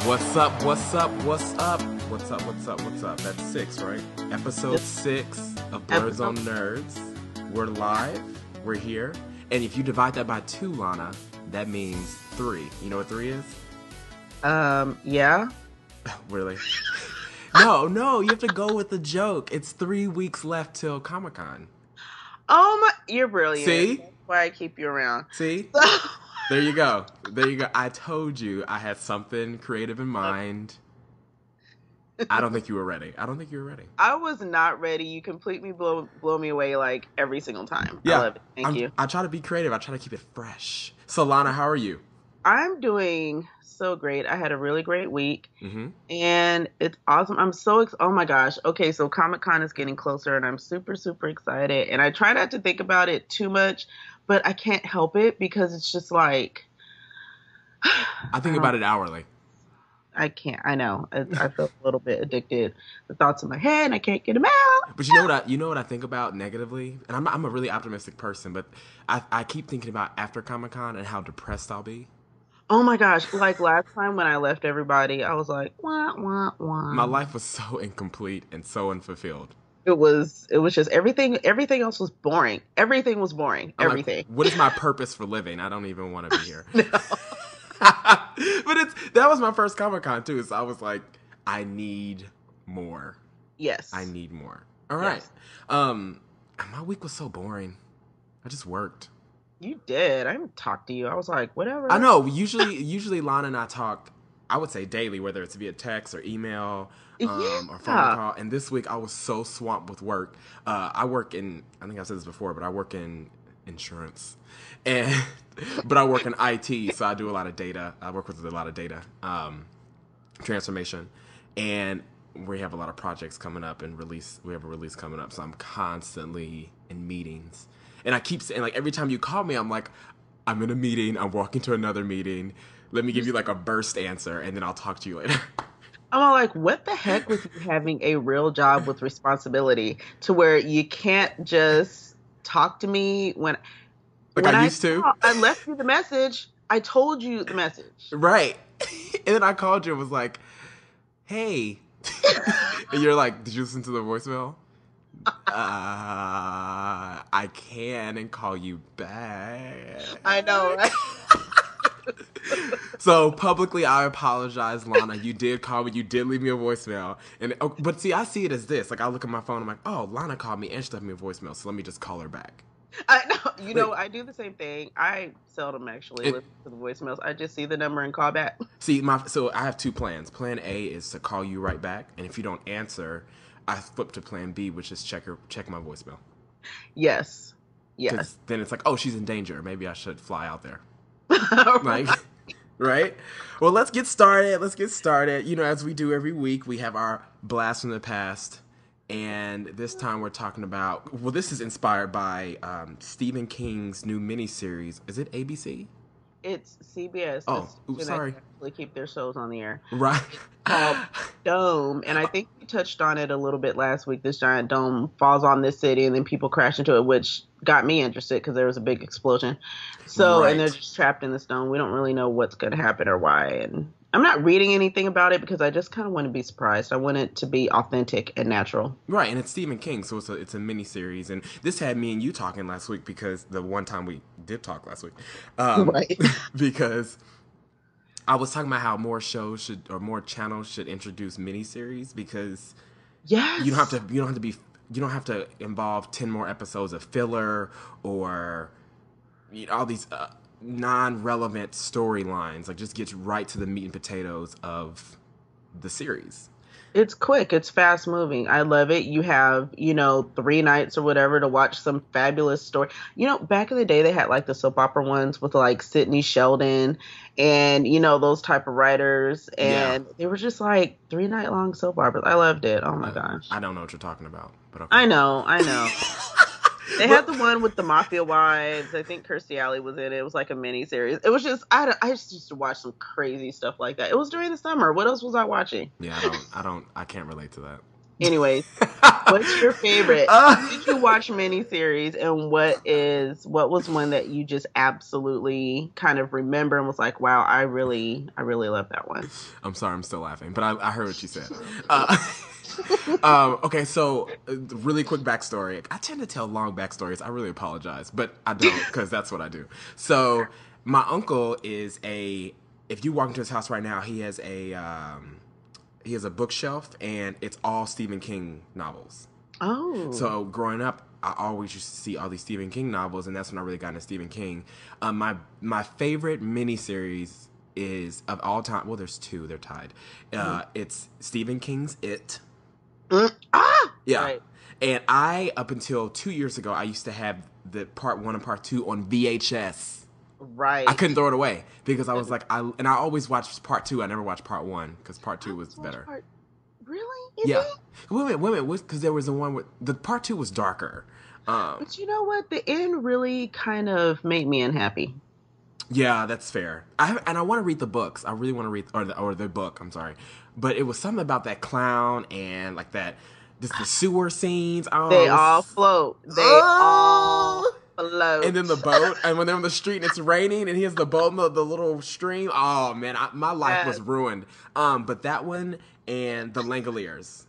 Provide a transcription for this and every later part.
What's up? What's up? What's up? What's up? What's up? What's up? That's 6, right? Episode 6 of Blerds on Nerds. We're live. We're here. And if you divide that by 2, Lana, that means 3. You know what 3 is? Yeah. Really? No, you have to go with the joke. It's 3 weeks left till Comic-Con. Oh my, you're brilliant. See? That's why I keep you around. See? There you go. I told you I had something creative in mind. I don't think you were ready. I was not ready. You completely blow me away like every single time. Yeah. I love it. Thank you. I try to be creative. I try to keep it fresh. So, Lana, how are you? I'm doing so great. I had a really great week. Mm-hmm. And it's awesome. I'm oh my gosh. Okay, so Comic-Con is getting closer and I'm super, super excited. And I try not to think about it too much, but I can't help it because it's just like... I think about it hourly. I can't. I know. I feel a little bit addicted. The thoughts in my head, and I can't get them out. But you know what I think about negatively? And I'm a really optimistic person, but I keep thinking about after Comic-Con and how depressed I'll be. Oh my gosh. Like last time when I left everybody, I was like, wah, wah, wah. My life was so incomplete and so unfulfilled. It was just everything else was boring. Everything was boring. I'm everything. Like, what is my purpose for living? I don't even want to be here. No. But that was my first Comic-Con too, so I was like, I need more. Yes. I need more. All right. Yes. My week was so boring. I just worked. You did. I didn't talk to you. I was like, whatever. I know. Usually Lana and I talk, I would say daily, whether it's via text or email or phone call. And this week I was so swamped with work. I work in, I think I've said this before, but I work in insurance. But I work in IT, so I do a lot of data. I work with a lot of data transformation. And we have a lot of projects coming up and we have a release coming up. So I'm constantly in meetings. And I keep saying, like, every time you call me, I'm like, I'm in a meeting. I'm walking to another meeting. Let me give you, like, a burst answer, and then I'll talk to you later. I'm like, what the heck with you having a real job with responsibility to where you can't just talk to me when I used to? I left you the message. I told you the message. Right. And then I called you and was like, hey. And you're like, did you listen to the voicemail? I can and call you back. I know, right? So publicly, I apologize, Lana. You did call me. You did leave me a voicemail. But see, I see it as this. Like, I look at my phone. I'm like, oh, Lana called me and she left me a voicemail. So let me just call her back. I know. You know, I do the same thing. I seldom actually listen to the voicemails. I just see the number and call back. See, so I have 2 plans. Plan A is to call you right back. And if you don't answer, I flip to plan B, which is check my voicemail. Yes. Then it's like, oh, she's in danger. Maybe I should fly out there. Like, right? Well, let's get started. You know, as we do every week, we have our blast from the past. And this time we're talking about, well, this is inspired by Stephen King's new miniseries. Is it ABC? It's CBS. Oh, sorry. They actually keep their shows on the air. Right. It's called Dome. And I think we touched on it a little bit last week. This giant dome falls on this city and then people crash into it, which got me interested because there was a big explosion. So, right. And they're just trapped in this dome. We don't really know what's going to happen or why. And I'm not reading anything about it because I just kind of want to be surprised. I want it to be authentic and natural. Right, and it's Stephen King, so it's a mini-series. And this had me and you talking last week because the one time we did talk last week. Right. Because I was talking about how more shows more channels should introduce mini-series because yes. you don't have to involve 10 more episodes of filler or all these non-relevant storylines. Like, just gets right to the meat and potatoes of the series. It's quick. It's fast moving. I love it. You have, 3 nights or whatever to watch some fabulous story. Back in the day, they had like the soap opera ones with like Sidney Sheldon and, those type of writers. And They were just like 3-night long soap operas. I loved it. Oh my gosh. I don't know what you're talking about, but okay. I know. They had the one with the Mafia Wives. I think Kirstie Alley was in it. It was like a mini series. It was just, I just used to watch some crazy stuff like that. It was during the summer. What else was I watching? Yeah, I can't relate to that. Anyways, what's your favorite? Did you watch miniseries, and what was one that you just absolutely kind of remember and was like, wow, I really love that one. I'm sorry, I'm still laughing, but I heard what you said. Okay, so really quick backstory. I tend to tell long backstories. I really apologize, but I don't because that's what I do. So my uncle is a. If you walk into his house right now, he has a bookshelf, and it's all Stephen King novels. Oh. So growing up, I always used to see all these Stephen King novels, and that's when I really got into Stephen King. My favorite miniseries is of all time. Well, there's two. They're tied. It's Stephen King's It. Yeah. Right. And I, up until 2 years ago, I used to have the part 1 and part 2 on VHS. Right. I couldn't throw it away because I was like, I always watched part 2. I never watched part 1 because part 2 was better. Really? Yeah. Wait a minute. Because there was the one where the part 2 was darker. But you know what? The end really kind of made me unhappy. Yeah, that's fair. I want to read the books. I really want to read or the book. I'm sorry, but it was something about that clown and like that. Just the sewer scenes. Oh, they all float. They all float. And then the boat. And when they're on the street and it's raining and he has the boat and the little stream. Oh man, my life was ruined. But that one and the Langoliers.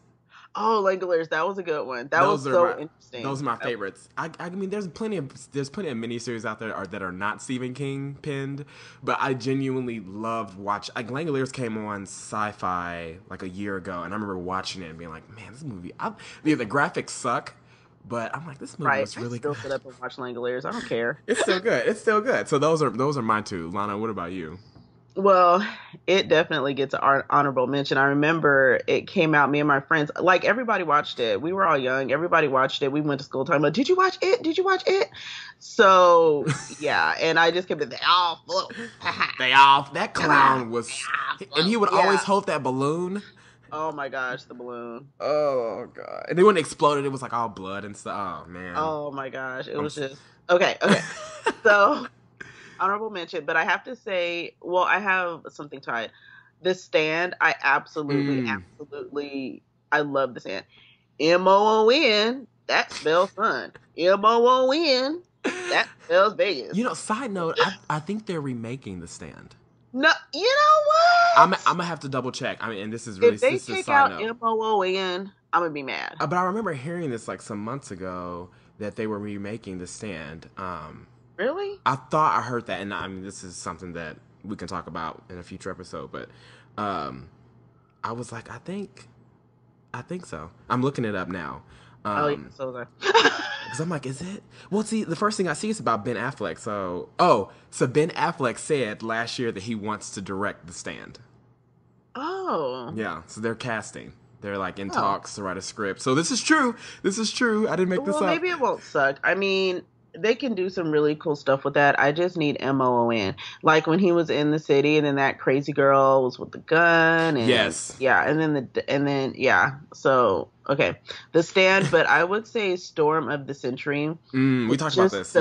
Oh, Langoliers, that was a good one. That was so interesting. Those are my favorites. I mean, there's plenty of miniseries out there that are not Stephen King penned, but I genuinely loved watching. Like Langoliers came on Sci-Fi like a year ago, and I remember watching it and being like, "Man, this movie." The graphics suck, but I'm like, this movie was really good. I still sit up and watch Langoliers. I don't care. It's still good. It's still good. So those are mine too. Lana, what about you? Well, it definitely gets an honorable mention. I remember it came out, me and my friends, like everybody watched it. We were all young. Everybody watched it. We went to school talking about, did you watch it? Did you watch it? So, yeah. And I just kept it, they all float. That clown was, and he would always hold that balloon. Oh my gosh, the balloon. Oh God. And then when it exploded, it was like all blood and stuff. Oh man. Oh my gosh. It was just, okay. So, honorable mention, but I have to say, well, I have something tied. The Stand, I absolutely, I love The Stand. MOON, that spells fun. MOON, that spells Vegas. You know, side note, I think they're remaking The Stand. No, you know what? I'm gonna have to double check. I mean, and this is really, if they take out MOON, I'm gonna be mad. But I remember hearing this like some months ago that they were remaking The Stand. Really? I thought I heard that, and I mean, this is something that we can talk about in a future episode. But I was like, I think so. I'm looking it up now. So because I'm like, is it? Well, see, the first thing I see is about Ben Affleck. So Ben Affleck said last year that he wants to direct The Stand. Oh. Yeah, so they're casting. They're like in talks to write a script. So this is true. I didn't make this up. Well, maybe it won't suck. I mean, they can do some really cool stuff with that. I just need MOON. Like when he was in the city and then that crazy girl was with the gun. And, yes. Yeah. And then, yeah. So, okay. The Stand, but I would say Storm of the Century. We talked about this.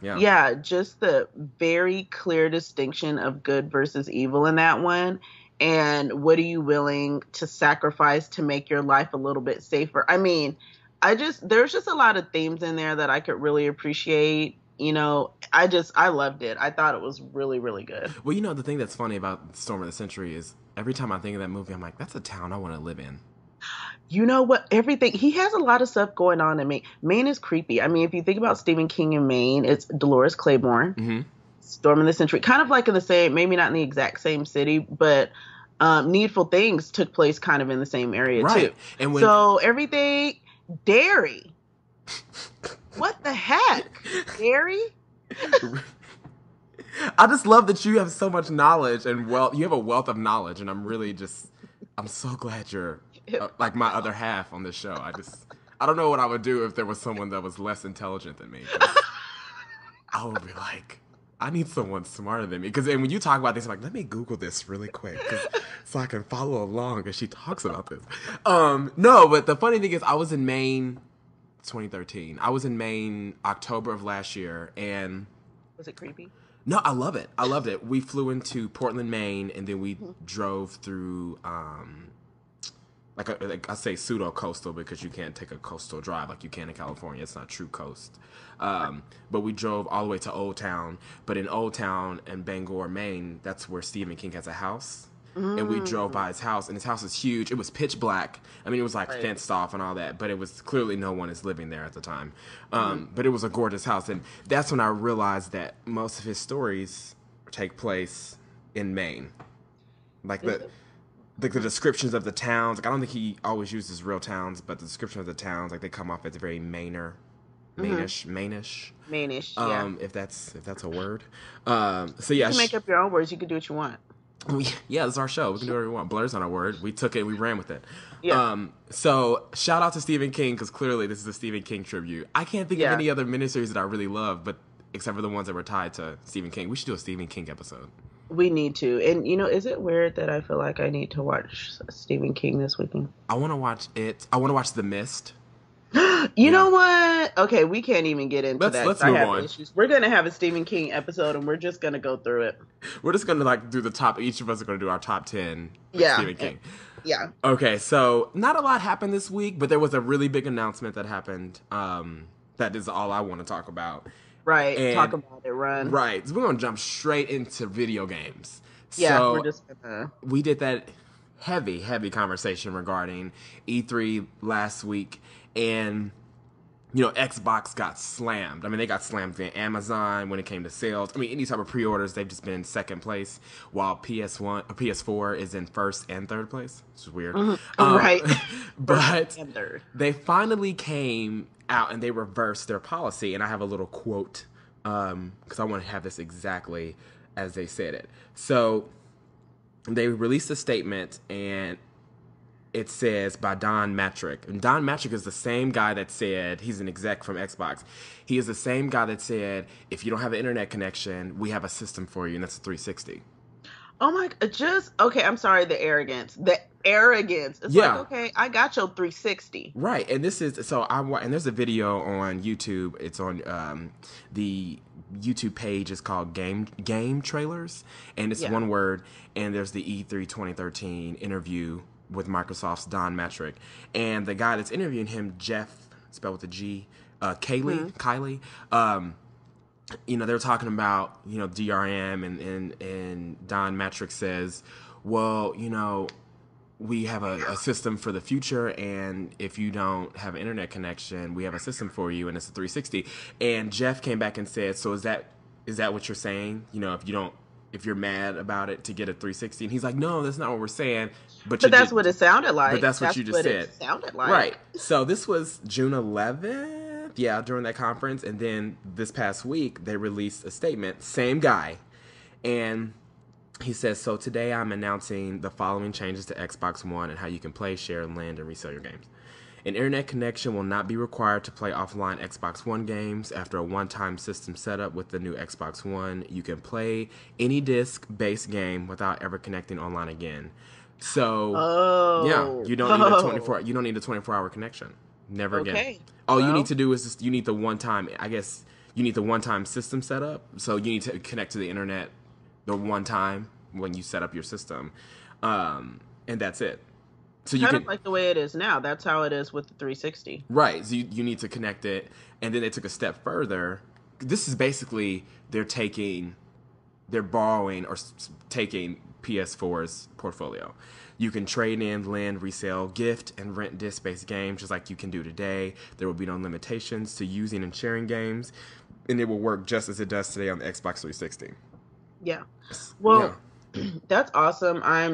Yeah. Just the very clear distinction of good versus evil in that one. And what are you willing to sacrifice to make your life a little bit safer? I mean, there's just a lot of themes in there that I could really appreciate. You know, I loved it. I thought it was really, really good. Well, you know, the thing that's funny about Storm of the Century is every time I think of that movie, I'm like, that's a town I want to live in. You know what? He has a lot of stuff going on in Maine. Maine is creepy. I mean, if you think about Stephen King in Maine, it's Dolores Claiborne, Storm of the Century, kind of like in the same, maybe not in the exact same city, but Needful Things took place kind of in the same area too. And so everything. Dairy. What the heck? Dairy? I just love that you have so much knowledge and you have a wealth of knowledge, and I'm so glad you're like my other half on this show. I don't know what I would do if there was someone that was less intelligent than me. I would be like, I need someone smarter than me. Because when you talk about this, I'm like, let me Google this really quick so I can follow along as she talks about this. No, but the funny thing is I was in Maine 2013. I was in Maine October of last year. And was it creepy? No, I love it. I loved it. We flew into Portland, Maine, and then we drove through like I say pseudo coastal because you can't take a coastal drive like you can in California. It's not true coast. But we drove all the way to Old Town. But in Old Town in Bangor, Maine, that's where Stephen King has a house. And we drove by his house, and his house is huge. It was pitch black. I mean, it was like fenced off and all that, but it was clearly no one is living there at the time. But it was a gorgeous house, and that's when I realized that most of his stories take place in Maine. Like the descriptions of the towns. Like I don't think he always uses real towns, but the description of the towns, like they come off as very Mainish. Mainish, yeah. If that's a word. So yeah, you can make up your own words. You can do what you want. Yeah, it's our show. We can do whatever we want. Blerds on our word. We took it. We ran with it. Yeah. So shout out to Stephen King because clearly this is a Stephen King tribute. I can't think of any other miniseries that I really love, but except for the ones that were tied to Stephen King. We should do a Stephen King episode. We need to. And is it weird that I feel like I need to watch Stephen King this weekend? I want to watch it. I want to watch The Mist. You know what? Okay, we can't even get into that. Let's move on. Issues. We're gonna have a Stephen King episode, and we're just gonna go through it. We're just gonna do the top. Each of us are gonna do our top 10. Stephen King. Yeah. Okay, so not a lot happened this week, but there was a really big announcement that happened. That is all I want to talk about. Right. And, talk about it. Run. Right. So we're gonna jump straight into video games. Yeah. So we're just gonna. We did that heavy conversation regarding E3 last week. And, Xbox got slammed. I mean, they got slammed via Amazon when it came to sales. I mean, any type of pre-orders, they've just been in second place, while PS4 is in first and third place. Which is weird. Right. But they finally came out and they reversed their policy. And I have a little quote because I want to have this exactly as they said it. So they released a statement, and it says by Don Matrick. And Don Matrick is the same guy that said, he's an exec from Xbox. He is the same guy that said, if you don't have an internet connection, we have a system for you, and that's a 360. Oh my, okay, I'm sorry, the arrogance. It's like, okay, I got your 360. Right, and this is, and there's a video on YouTube. It's on the YouTube page is called Game Trailers, and it's one word, and there's the E3 2013 interview with Microsoft's Don Matrick, and the guy that's interviewing him, Jeff, spelled with a G, Kylie. They were talking about DRM, and Don Matrick says, well, we have a system for the future, and if you don't have an internet connection, we have a system for you, and it's a 360. And Jeff came back and said, so is that what you're saying? If you're mad about it, to get a 360? And he's like, no, that's not what we're saying. But that's what it sounded like. But that's what you just said. It sounded like. Right. So this was June 11th, during that conference. And then this past week, they released a statement, same guy. And he says, so today I'm announcing the following changes to Xbox One and how you can play, share, lend, and resell your games. An internet connection will not be required to play offline Xbox One games. After a one-time system setup with the new Xbox One, you can play any disc-based game without ever connecting online again. So, you don't need a 24-hour connection. Never again. All you need to do is you need the one-time. I guess you need the one-time system setup. So you need to connect to the internet the one time when you set up your system, and that's it. So you kind of like the way it is now. That's how it is with the 360. Right. So you need to connect it. And then they took a step further. This is basically they're borrowing or taking PS4's portfolio. You can trade in, lend, resell, gift, and rent disc-based games just like you can do today. There will be no limitations to using and sharing games. And it will work just as it does today on the Xbox 360. Yeah. Well, that's awesome. I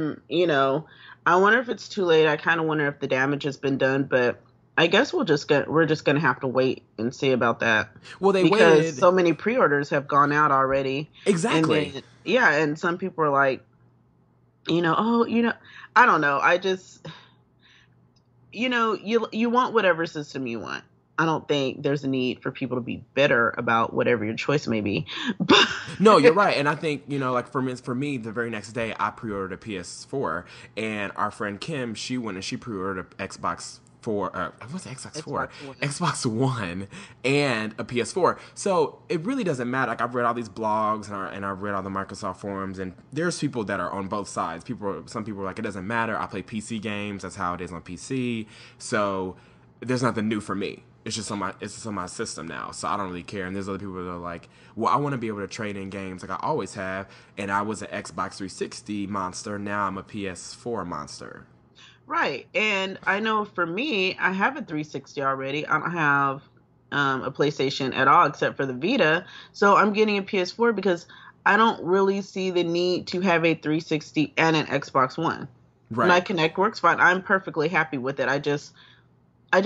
wonder if it's too late. I kind of wonder if the damage has been done, but I guess we're just gonna have to wait and see about that. Well, because waited. So many pre-orders have gone out already. Exactly. And some people are like, I don't know. I just, you want whatever system you want. I don't think there's a need for people to be bitter about whatever your choice may be. No, you're right. And I think, like for me, the very next day, I pre-ordered a PS4. And our friend Kim, she went and she pre-ordered an Xbox what's the Xbox Four? Xbox One. Xbox One and a PS4. So it really doesn't matter. Like I've read all these blogs and I've read all the Microsoft forums, and there's people that are on both sides. Some people are like, it doesn't matter. I play PC games. That's how it is on PC. So there's nothing new for me. It's just on my system now, so I don't really care. And there's other people that are like, well, I want to be able to trade in games like I always have, and I was an Xbox 360 monster. Now I'm a PS4 monster. Right. And I know for me, I have a 360 already. I don't have a PlayStation at all except for the Vita. So I'm getting a PS4 because I don't really see the need to have a 360 and an Xbox One. Right. My Kinect works fine. I'm perfectly happy with it. I just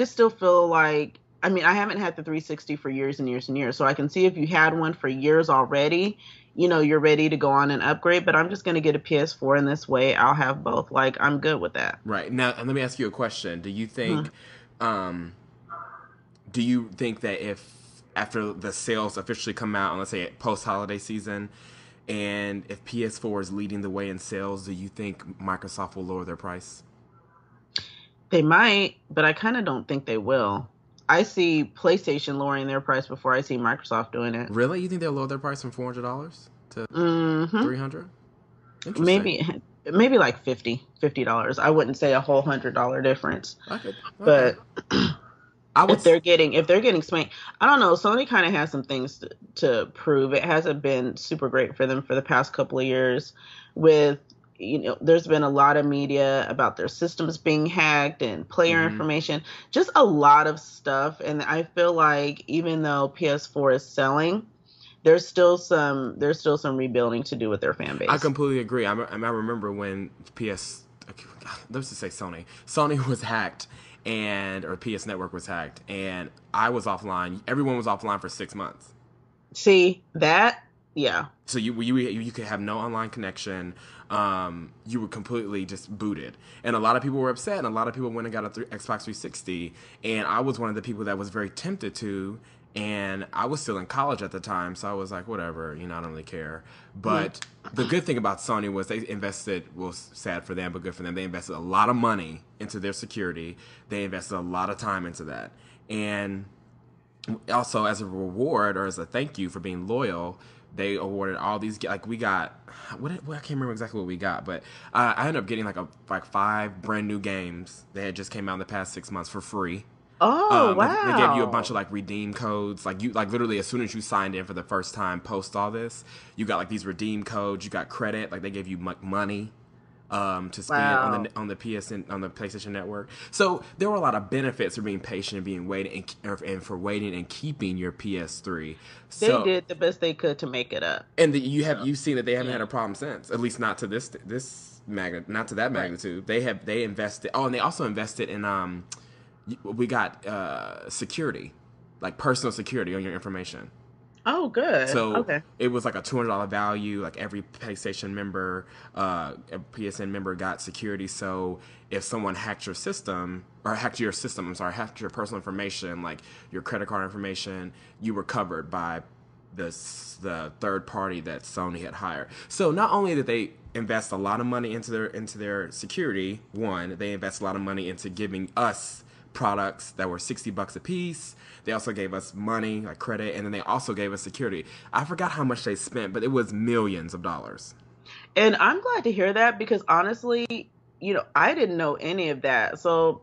still feel like, I mean, I haven't had the 360 for years and years and years. So I can see if you had one for years already, you're ready to go on and upgrade, but I'm just going to get a PS4 in this way. I'll have both. Like, I'm good with that. Right. Now, and let me ask you a question. Do you think that if after the sales officially come out, and let's say post-holiday season, and if PS4 is leading the way in sales, do you think Microsoft will lower their price? They might, but I kind of don't think they will. I see PlayStation lowering their price before I see Microsoft doing it. Really? You think they'll lower their price from $400 to $300? Maybe like $50. I wouldn't say a whole $100 difference. Okay. But if they're getting spanked, I don't know. Sony kind of has some things to prove. It hasn't been super great for them for the past couple of years. There's been a lot of media about their systems being hacked and player information, just a lot of stuff. And I feel like even though PS4 is selling, there's still some rebuilding to do with their fan base. I completely agree. I remember when let's just say Sony was hacked, or PS Network was hacked, and I was offline. Everyone was offline for 6 months. See that? Yeah. So you could have no online connection. You were completely just booted, and a lot of people were upset, and a lot of people went and got a Xbox 360, and I was one of the people that was very tempted to, and I was still in college at the time, so I was like, whatever, I don't really care. But the good thing about Sony was they invested, well, sad for them, but good for them, they invested a lot of money into their security. They invested a lot of time into that, and also as a reward or as a thank you for being loyal, they awarded all these, like we got, I can't remember exactly what we got, but I ended up getting like 5 brand new games that had just came out in the past 6 months for free. Oh, wow. They gave you a bunch of like redeem codes. Like literally as soon as you signed in for the first time post all this, you got like these redeem codes, you got credit, like they gave you money to spend on the PlayStation Network. So there were a lot of benefits for being patient and being waiting and for waiting and keeping your PS3. They did the best they could to make it up. And you've seen that they haven't had a problem since, at least not to not to that magnitude. They invested. Oh, and they also invested in we got security, like personal security on your information. Oh, good. So it was like a $200 value. Like every PlayStation member, a PSN member got security. So if someone hacked your personal information, like your credit card information, you were covered by the third party that Sony had hired. So not only did they invest a lot of money into their security, they invest a lot of money into giving us products that were $60 a piece. They also gave us money, like credit, and then they also gave us security. I forgot how much they spent, but it was millions of dollars. And I'm glad to hear that because honestly, I didn't know any of that. So,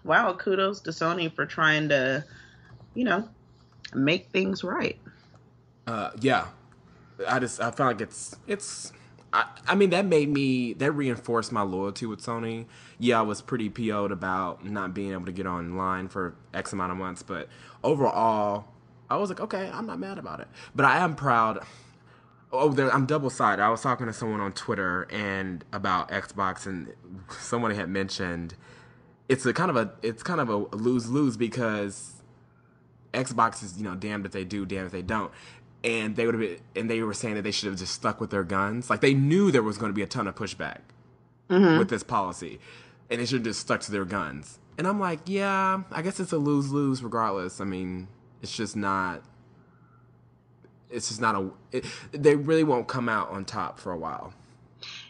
wow, kudos to Sony for trying to, make things right. Yeah. I felt like it's I mean, that reinforced my loyalty with Sony. Yeah, I was pretty PO'd about not being able to get online for X amount of months, but overall, I was like, okay, I'm not mad about it. But I am proud. I'm double-sided. I was talking to someone on Twitter and about Xbox, and someone had mentioned it's kind of a lose-lose because Xbox is, damned if they do, damned if they don't. And they were saying that they should have just stuck with their guns. Like they knew there was going to be a ton of pushback with this policy, and they should have just stuck to their guns. And I'm like, yeah, I guess it's a lose-lose regardless. I mean, it's just not. They really won't come out on top for a while.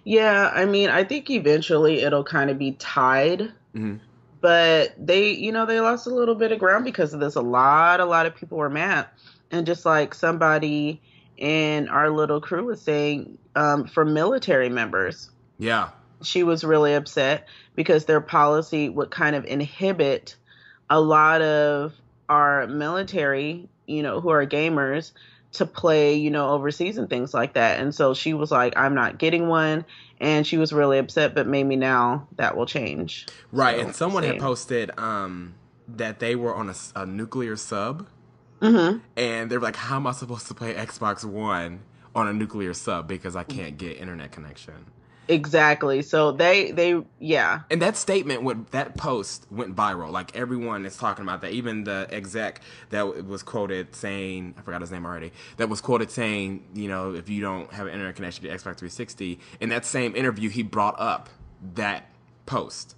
Yeah, I mean, I think eventually it'll kind of be tied. But they lost a little bit of ground because of this. A lot of people were mad. And just like somebody in our little crew was saying, for military members, Yeah. she was really upset because their policy would kind of inhibit a lot of our military, who are gamers to play, overseas and things like that. And so she was like, I'm not getting one. And she was really upset, but maybe now that will change. Right. So, And someone had posted that they were on a nuclear sub. Mm-hmm. And they're like, how am I supposed to play Xbox One on a nuclear sub because I can't get internet connection? Exactly. So yeah. And that post went viral. Like, everyone is talking about that. Even the exec that was quoted saying, I forgot his name already, that was quoted saying, if you don't have an internet connection to Xbox 360, in that same interview, he brought up that post.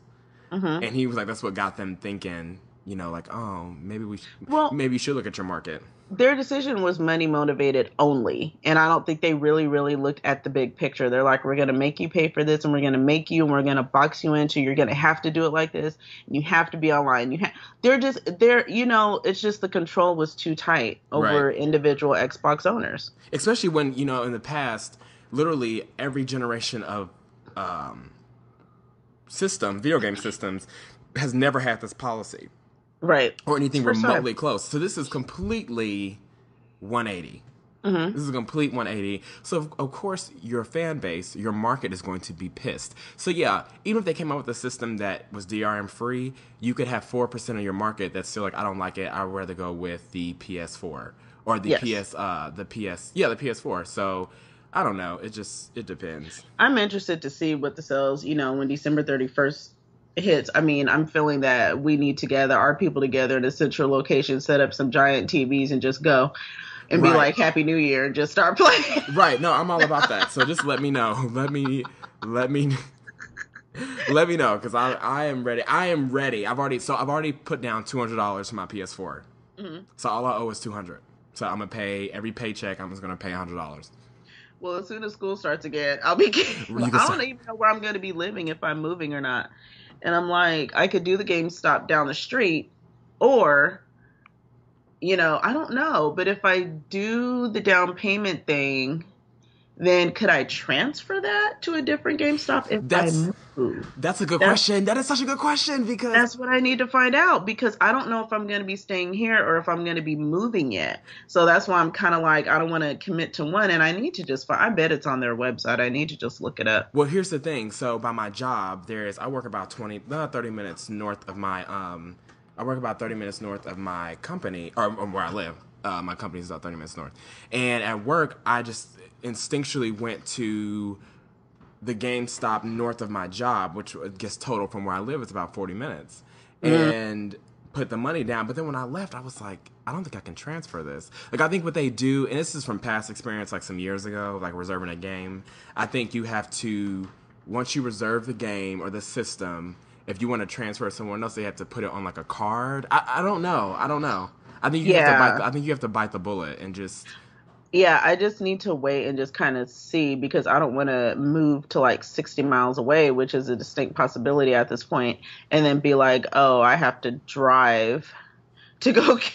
Mm-hmm. And he was like, that's what got them thinking, like, oh, maybe you should look at your market. Their decision was money motivated only. And I don't think they really, really looked at the big picture. They're like, we're going to make you pay for this, and we're going to make you, and we're going to box you into, you're going to have to do it like this. And you have to be online. It's just the control was too tight over individual Xbox owners. Especially when, in the past, literally every generation of video game systems has never had this policy. Right. Or anything remotely close. So this is completely 180. Mm-hmm. This is a complete 180. So, of course, your fan base, your market is going to be pissed. So, yeah, even if they came out with a system that was DRM free, you could have 4% of your market that's still like, I don't like it. I'd rather go with the PS4 or the PS4. So, I don't know. It depends. I'm interested to see what the sales, when December 31st hits. I mean, I'm feeling that we need to gather our people together in a central location, set up some giant TVs, and just go and be like, Happy New Year, and just start playing. Right. No, I'm all about that. So just let me know. Let me know, because I am ready. I've already put down $200 for my PS4. Mm-hmm. So all I owe is $200. So I'm gonna pay every paycheck. I'm just gonna pay $100. Well, as soon as school starts again, I'll be. I don't even know where I'm going to be living, if I'm moving or not. And I'm like, I could do the GameStop down the street, or, I don't know. But if I do the down payment thing, then could I transfer that to a different GameStop if I move? That's a good question. That is such a good question, because that's what I need to find out, because I don't know if I'm going to be staying here or if I'm going to be moving yet. So that's why I'm kind of like, I don't want to commit to one, and I need to just I bet it's on their website. I need to just look it up. Well, here's the thing. So by my job, I work about 30 minutes north of my company, or where I live. My company is about 30 minutes north. And at work, I just instinctually went to the GameStop north of my job, which I guess total from where I live is about 40 minutes, and put the money down. But then when I left, I was like, I don't think I can transfer this. Like, I think what they do, and this is from past experience, like some years ago, like reserving a game, I think you have to, once you reserve the game or the system, if you want to transfer it to someone else, they have to put it on like a card. I don't know. I think you have to bite the bullet and just. Yeah, I just need to wait and just kind of see, because I don't want to move to like 60 miles away, which is a distinct possibility at this point, and then be like, oh, I have to drive to go get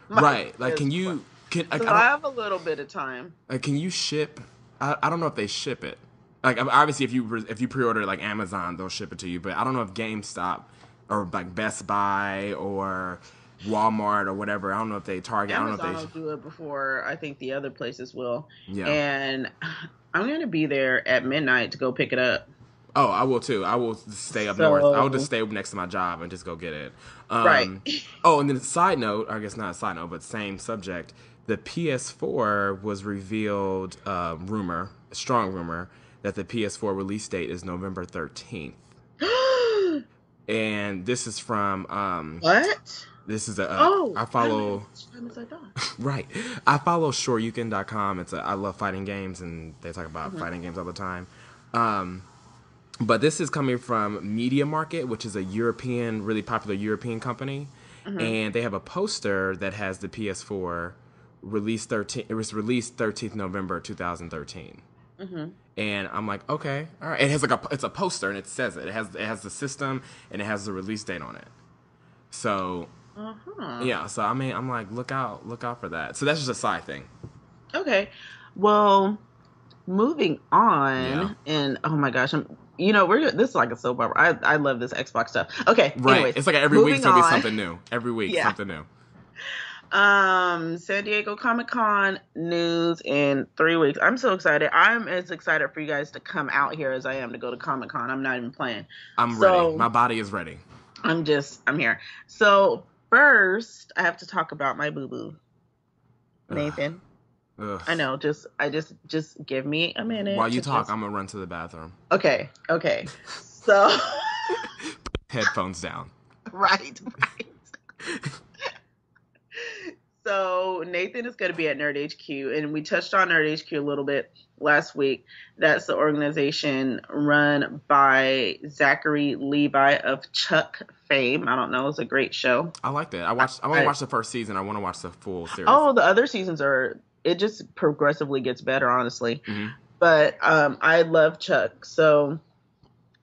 my right. Like, I have a little bit of time. Like, can you ship? I don't know if they ship it. Like, obviously, if you pre-order like Amazon, they'll ship it to you. But I don't know if GameStop or like Best Buy or Walmart or whatever. I don't know if they Target. Amazon I don't know if will do it before I think the other places will. Yeah. And I'm going to be there at midnight to go pick it up. Oh, I will too. I will stay up north. I will just stay next to my job and just go get it. Right. Oh, and then side note, I guess not a side note, but same subject. The PS4 was revealed, strong rumor, that the PS4 release date is November 13th. And this is from what? This is I follow. Right. I follow Shoryuken.com. I love fighting games, and they talk about fighting games all the time. But this is coming from Media Market, which is a really popular European company, and they have a poster that has the PS4 released 13. It was released 13th November 2013. And I'm like, okay, all right. It has it's a poster, and it says it. It has the system, and it has the release date on it. So Uh-huh. yeah, so I mean, I'm like, look out for that. So that's just a side thing. Okay. Well, moving Yeah. on, and oh my gosh, this is like a soap opera. I love this Xbox stuff. Okay, Right. anyways, It's like every week moving there'll be on. something new. Every week Yeah. something new. San Diego Comic-Con news in 3 weeks. I'm so excited. I'm as excited for you guys to come out here as I am to go to Comic-Con. I'm not even playing. I'm ready. So My body is ready. I'm here. So first I have to talk about my boo-boo, Ugh. Nathan. Ugh. I know, just give me a minute While you to talk, just I'm gonna run to the bathroom. Okay. So Headphones down. right. So Nathan is going to be at Nerd HQ, and we touched on Nerd HQ a little bit last week. That's the organization run by Zachary Levi of Chuck fame. I don't know, it's a great show. I like that. I only watched the first season. I want to watch the full series. Oh, the other seasons it just progressively gets better, honestly. Mm-hmm. But I love Chuck, so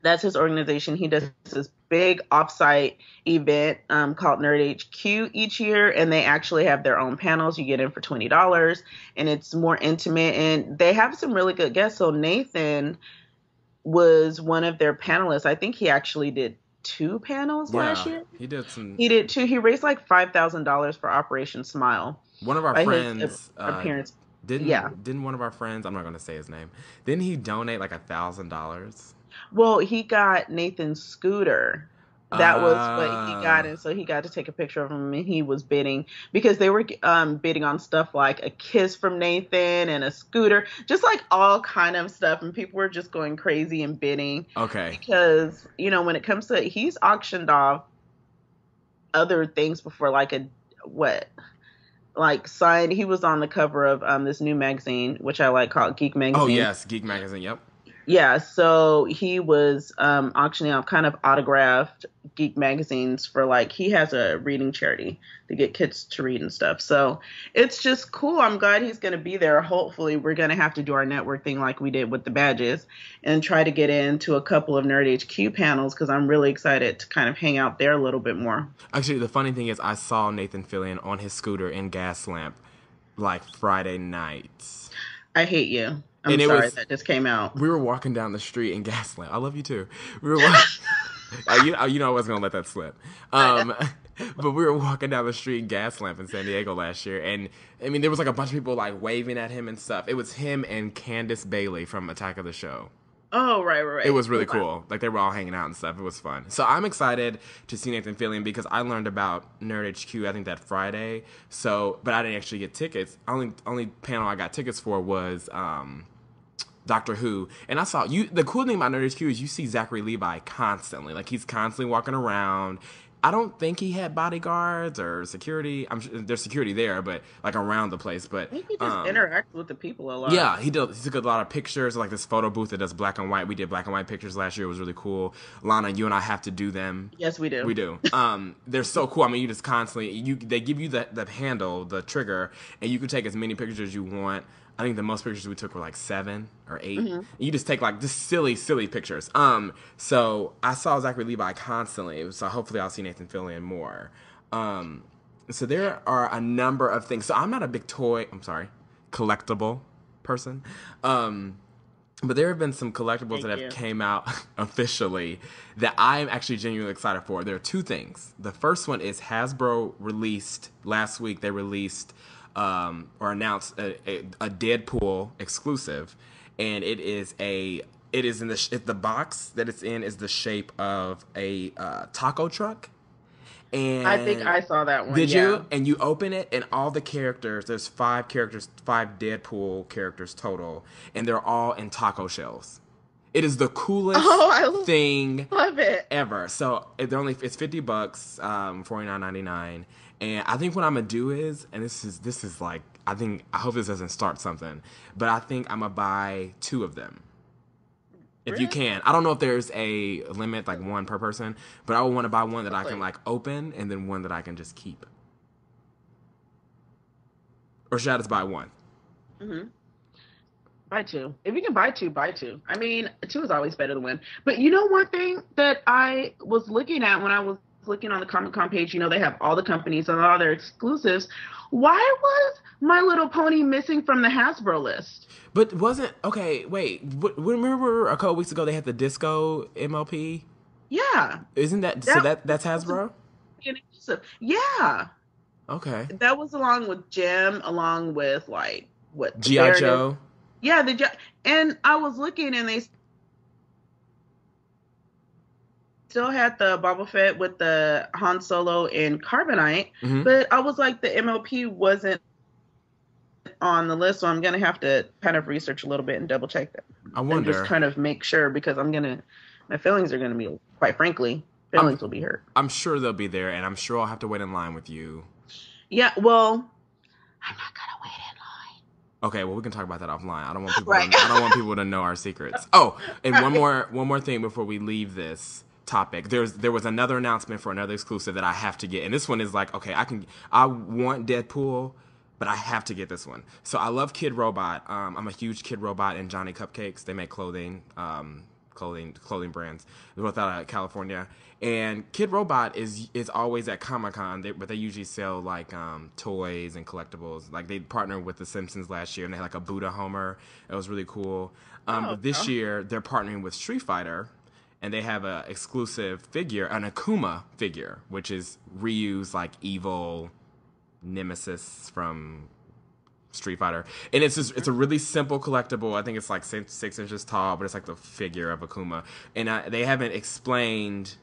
that's his organization. He does this big offsite event called Nerd HQ each year, and they actually have their own panels. You get in for $20, and it's more intimate, and they have some really good guests. So Nathan was one of their panelists. I think he actually did 2 panels last year. He did some. He did 2. He raised like $5,000 for Operation Smile. One of our friends appearance. Didn't one of our friends, I'm not going to say his name, didn't he donate like $1,000? Well, he got Nathan's scooter. That was what he got, and so he got to take a picture of him, and he was bidding because they were bidding on stuff like a kiss from Nathan and a scooter, just like all kind of stuff, and people were just going crazy and bidding. Okay. Because when it comes to, he's auctioned off other things before, like signed. He was on the cover of this new magazine, which I like, called Geek Magazine. Oh yes, Geek Magazine. Yep. Yeah, so he was auctioning off kind of autographed geek magazines for, like, he has a reading charity to get kids to read and stuff. So it's just cool. I'm glad he's going to be there. Hopefully we're going to have to do our network thing like we did with the badges and try to get into a couple of Nerd HQ panels, because I'm really excited to kind of hang out there a little bit more. Actually, the funny thing is I saw Nathan Fillion on his scooter in Gaslamp like Friday nights. I hate you. I'm sorry that just came out. We were walking down the street in Gaslamp. I love you too. We were walking. you know I wasn't gonna let that slip. But we were walking down the street in Gaslamp in San Diego last year, and I mean there was like a bunch of people like waving at him and stuff. It was him and Candace Bailey from Attack of the Show. Oh, right. It was really cool. Like, they were all hanging out and stuff. It was fun. So I'm excited to see Nathan Fillion because I learned about Nerd HQ, I think, that Friday. So, but I didn't actually get tickets. Only panel I got tickets for was Doctor Who. And I saw the cool thing about Nerd HQ is you see Zachary Levi constantly. Like, he's constantly walking around. I don't think he had bodyguards or security. I'm sure there's security there, but like around the place. But he just interacts with the people a lot. Yeah, he took a lot of pictures, like this photo booth that does black and white. We did black and white pictures last year. It was really cool. Lana, you and I have to do them. Yes, we do. We do. They're so cool. I mean, you just constantly they give you the handle, the trigger, and you can take as many pictures as you want. I think the most pictures we took were like 7 or 8. Mm-hmm. You just take like just silly pictures. So I saw Zachary Levi constantly. So hopefully I'll see Nathan Fillion more. So there are a number of things. So I'm not a big collectible person. But there have been some collectibles that have came out officially that I'm actually genuinely excited for. There are 2 things. The first one is Hasbro released last week. They released or announced a Deadpool exclusive, and it is in the box that it's in is the shape of a taco truck. And I think I saw that one. Did you? And you open it, and all the characters, there's 5 Deadpool characters total, and they're all in taco shells. It is the coolest thing ever. So it's $50, $49.99. And I think what I'm gonna do is, and this is like, I hope this doesn't start something, but I think I'm gonna buy 2 of them. If you can. I don't know if there's a limit, like 1 per person, but I would want to buy one that I can like open, and then one that I can just keep. Or should I just buy 1? Mm-hmm. Buy 2. If you can buy 2, buy 2. I mean, 2 is always better than 1. But you know one thing that I was looking at when I was looking on the Comic-Con page, they have all the companies and all their exclusives. Why was My Little Pony missing from the Hasbro list? But wait. Remember a couple weeks ago they had the Disco MLP? Yeah. Isn't that's Hasbro? Yeah. Okay. That was along with Gem, along with like what G.I. Joe. Yeah, and I was looking and they still had the Boba Fett with the Han Solo and Carbonite, but I was like, the MLP wasn't on the list, so I'm gonna have to kind of research a little bit and double check that. I wonder. And just kind of make sure, because my feelings are gonna be, quite frankly, will be hurt. I'm sure they'll be there, and I'm sure I'll have to wait in line with you. Yeah, well, I'm not gonna wait in line. Okay, well, we can talk about that offline. I don't want people. I don't want people to know our secrets. Oh, and one more thing before we leave this topic. There was another announcement for another exclusive that I have to get, and this one is like, okay, I want Deadpool, but I have to get this one. So I love Kid Robot. I'm a huge Kid Robot and Johnny Cupcakes. They make clothing brands. They're both out of California. And Kid Robot is always at Comic-Con, but they usually sell like toys and collectibles. Like they partnered with The Simpsons last year, and they had like a Buddha Homer. It was really cool. But this year they're partnering with Street Fighter, and they have an exclusive figure, an Akuma figure, which is Ryu's like evil nemesis from Street Fighter. And it's a really simple collectible. I think it's like 6 inches tall, but it's like the figure of Akuma. And they haven't explained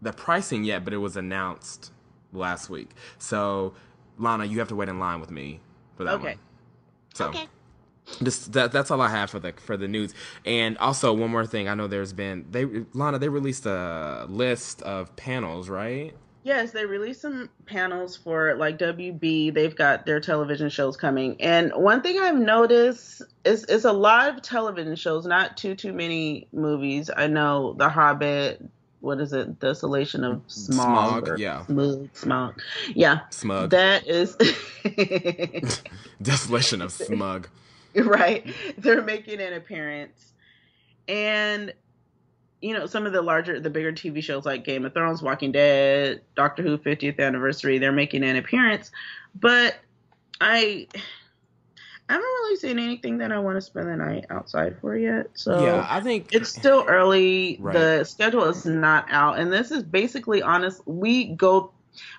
the pricing yet, but it was announced last week. So, Lana, you have to wait in line with me for that one. So, okay. That's all I have for the news. And also, one more thing. I know there's been they released a list of panels, right? Yes, they released some panels for like WB. They've got their television shows coming. And one thing I've noticed is a lot of television shows, not too many movies. I know The Hobbit, what is it? Desolation of Smog. Yeah. Smog. Yeah. Smug. That is Desolation of Smug. Right. They're making an appearance. And some of the bigger TV shows like Game of Thrones, Walking Dead, Doctor Who 50th anniversary, they're making an appearance. But I haven't really seen anything that I want to spend the night outside for yet. So yeah, I think it's still early. Right. The schedule is not out. And this is basically honest. We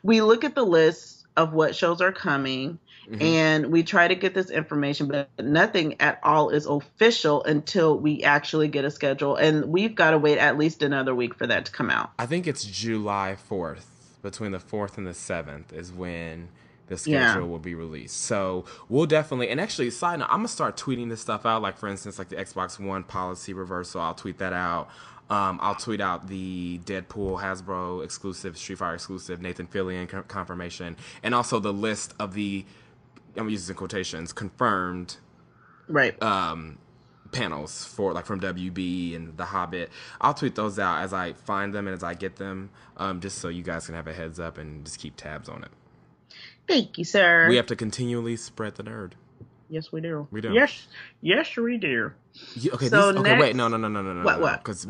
look at the list of what shows are coming. Mm-hmm. And we try to get this information, but nothing at all is official until we actually get a schedule. And we've got to wait at least another week for that to come out. I think it's July 4th. Between the 4th and the 7th is when the schedule will be released. So we'll definitely, and actually, side note, I'm going to start tweeting this stuff out. Like, for instance, like the Xbox One policy reversal, I'll tweet that out. I'll tweet out the Deadpool, Hasbro exclusive, Street Fighter exclusive, Nathan Fillion confirmation, and also the list of the, I'm using quotations, confirmed panels for like from WB and The Hobbit. I'll tweet those out as I find them and as I get them, just so you guys can have a heads up and just keep tabs on it. Thank you, sir. We have to continually spread the nerd. Yes, we do. We do. Yes, we do. Okay, so wait, no. What? Because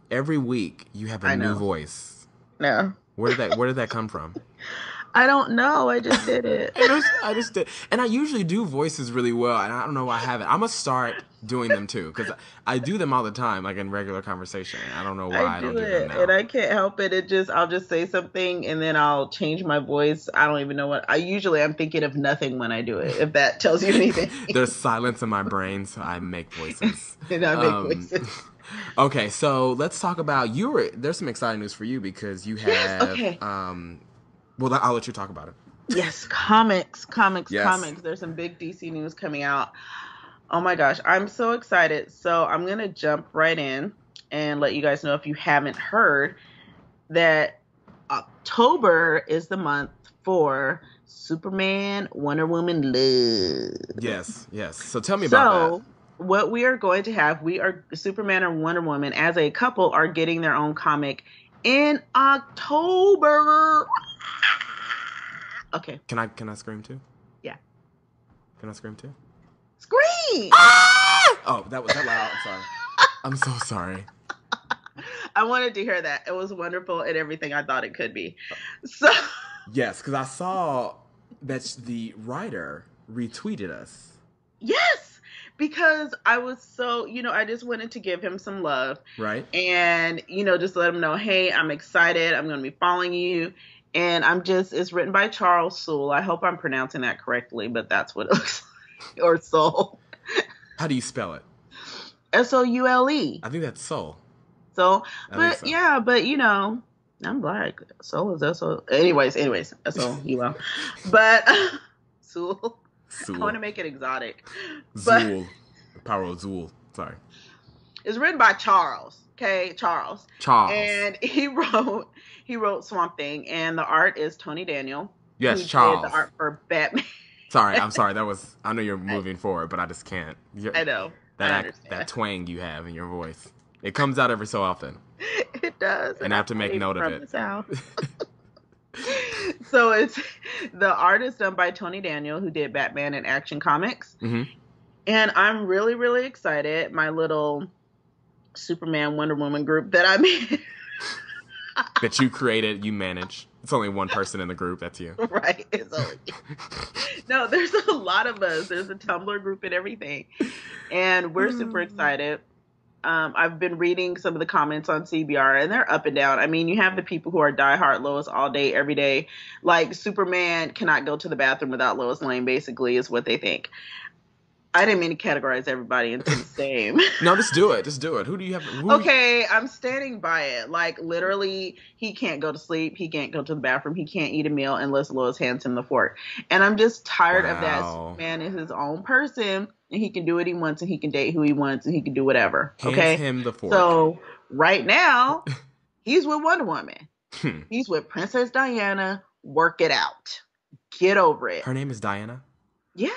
every week you have a new voice. No. Where did that come from? I don't know. I just did it. I just did. And I usually do voices really well, and I don't know why I haven't. I'm going to start doing them, too, because I do them all the time, like in regular conversation. I don't know why I don't do them now. And I can't help it. I'll just say something, and then I'll change my voice. I don't even know what. I'm thinking of nothing when I do it, if that tells you anything. There's silence in my brain, so I make voices. And I make voices. Okay, so let's talk about there's some exciting news for you because you have well, I'll let you talk about it. Yes, comics. There's some big DC news coming out. Oh my gosh, I'm so excited. So I'm going to jump right in and let you guys know, if you haven't heard, that October is the month for Superman, Wonder Woman love. Yes. So tell me about that. What we are going to have, Superman and Wonder Woman as a couple are getting their own comic in October. Okay. Can I scream too? Yeah. Can I scream too? Scream! Ah! Oh, that was that loud. I'm sorry. I'm so sorry. I wanted to hear that. It was wonderful and everything I thought it could be. So Yes, because I saw that the writer retweeted us. yes, because I was so, I just wanted to give him some love. Right. And, just let him know, hey, I'm excited. I'm going to be following you. And it's written by Charles Soule. I hope I'm pronouncing that correctly, but that's what it looks like. Or Soule. How do you spell it? Soule. I think that's Soul. So, but so. Yeah, but I'm black. Soul is S-O. Anyways, S-O-U-L. But Soule. I want to make it exotic. Zool. The power of Zool. Sorry. It's written by Charles. Okay, Charles. And he wrote Swamp Thing, and the art is Tony Daniel. Yes, Charles. Did the art for Batman. Sorry, I'm sorry. I know you're moving forward, but I just can't. I know. That twang you have in your voice. It comes out every so often. It does. And I have to make note of it. So the art is done by Tony Daniel, who did Batman and Action Comics. Mm-hmm. And I'm really, really excited. My little Superman Wonder Woman group that I'm in. That you created, you manage. It's only one person in the group. That's you. Right. It's only No, there's a lot of us. There's a Tumblr group and everything. And we're super excited. I've been reading some of the comments on CBR, and they're up and down. I mean, you have the people who are diehard Lois all day, every day. Like, Superman cannot go to the bathroom without Lois Lane, basically, is what they think. I didn't mean to categorize everybody into the same. No, just do it. Just do it. Who do you have? Okay, I'm standing by it. Like, literally, he can't go to sleep. He can't go to the bathroom. He can't eat a meal unless Lois hands him the fork. And I'm just tired of that. Superman is his own person, and he can do what he wants, and he can date who he wants, and he can do whatever. Okay? Hands him the fork. So, right now, he's with Wonder Woman. He's with Princess Diana. Work it out. Get over it. Her name is Diana? Yeah.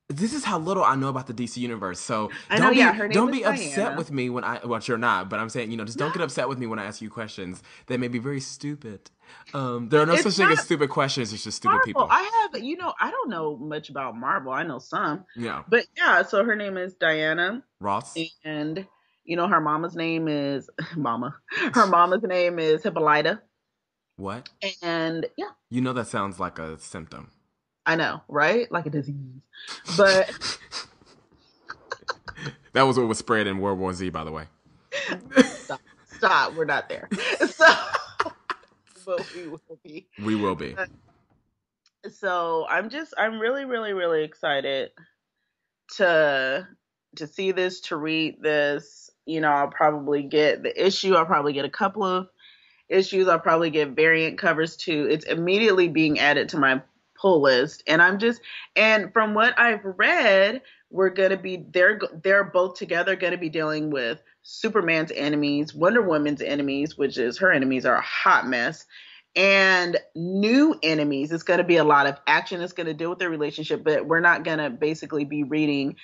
This is how little I know about the DC universe. So don't be upset Diana. with me when you're not, but I'm saying, just don't get upset with me when I ask you questions that may be very stupid. There are no such thing as stupid questions. It's just stupid Marvel. people. I don't know much about Marvel. I know some. Yeah. But yeah, so her name is Diana Ross. And, her mama's name is Her mama's name is Hippolyta. What? And yeah. That sounds like a symptom. I know, right? Like a disease. But that was what was spread in World War Z, by the way. Stop. We're not there. So, but we will be. We will be. So I'm really, really, really excited to see this, to read this. I'll probably get the issue. I'll probably get a couple of issues. I'll probably get variant covers too. It's immediately being added to my pull list, and from what I've read, they're both together going to be dealing with Superman's enemies, Wonder Woman's enemies, which is her enemies are a hot mess, and new enemies. It's going to be a lot of action. It's going to deal with their relationship, but we're not going to basically be reading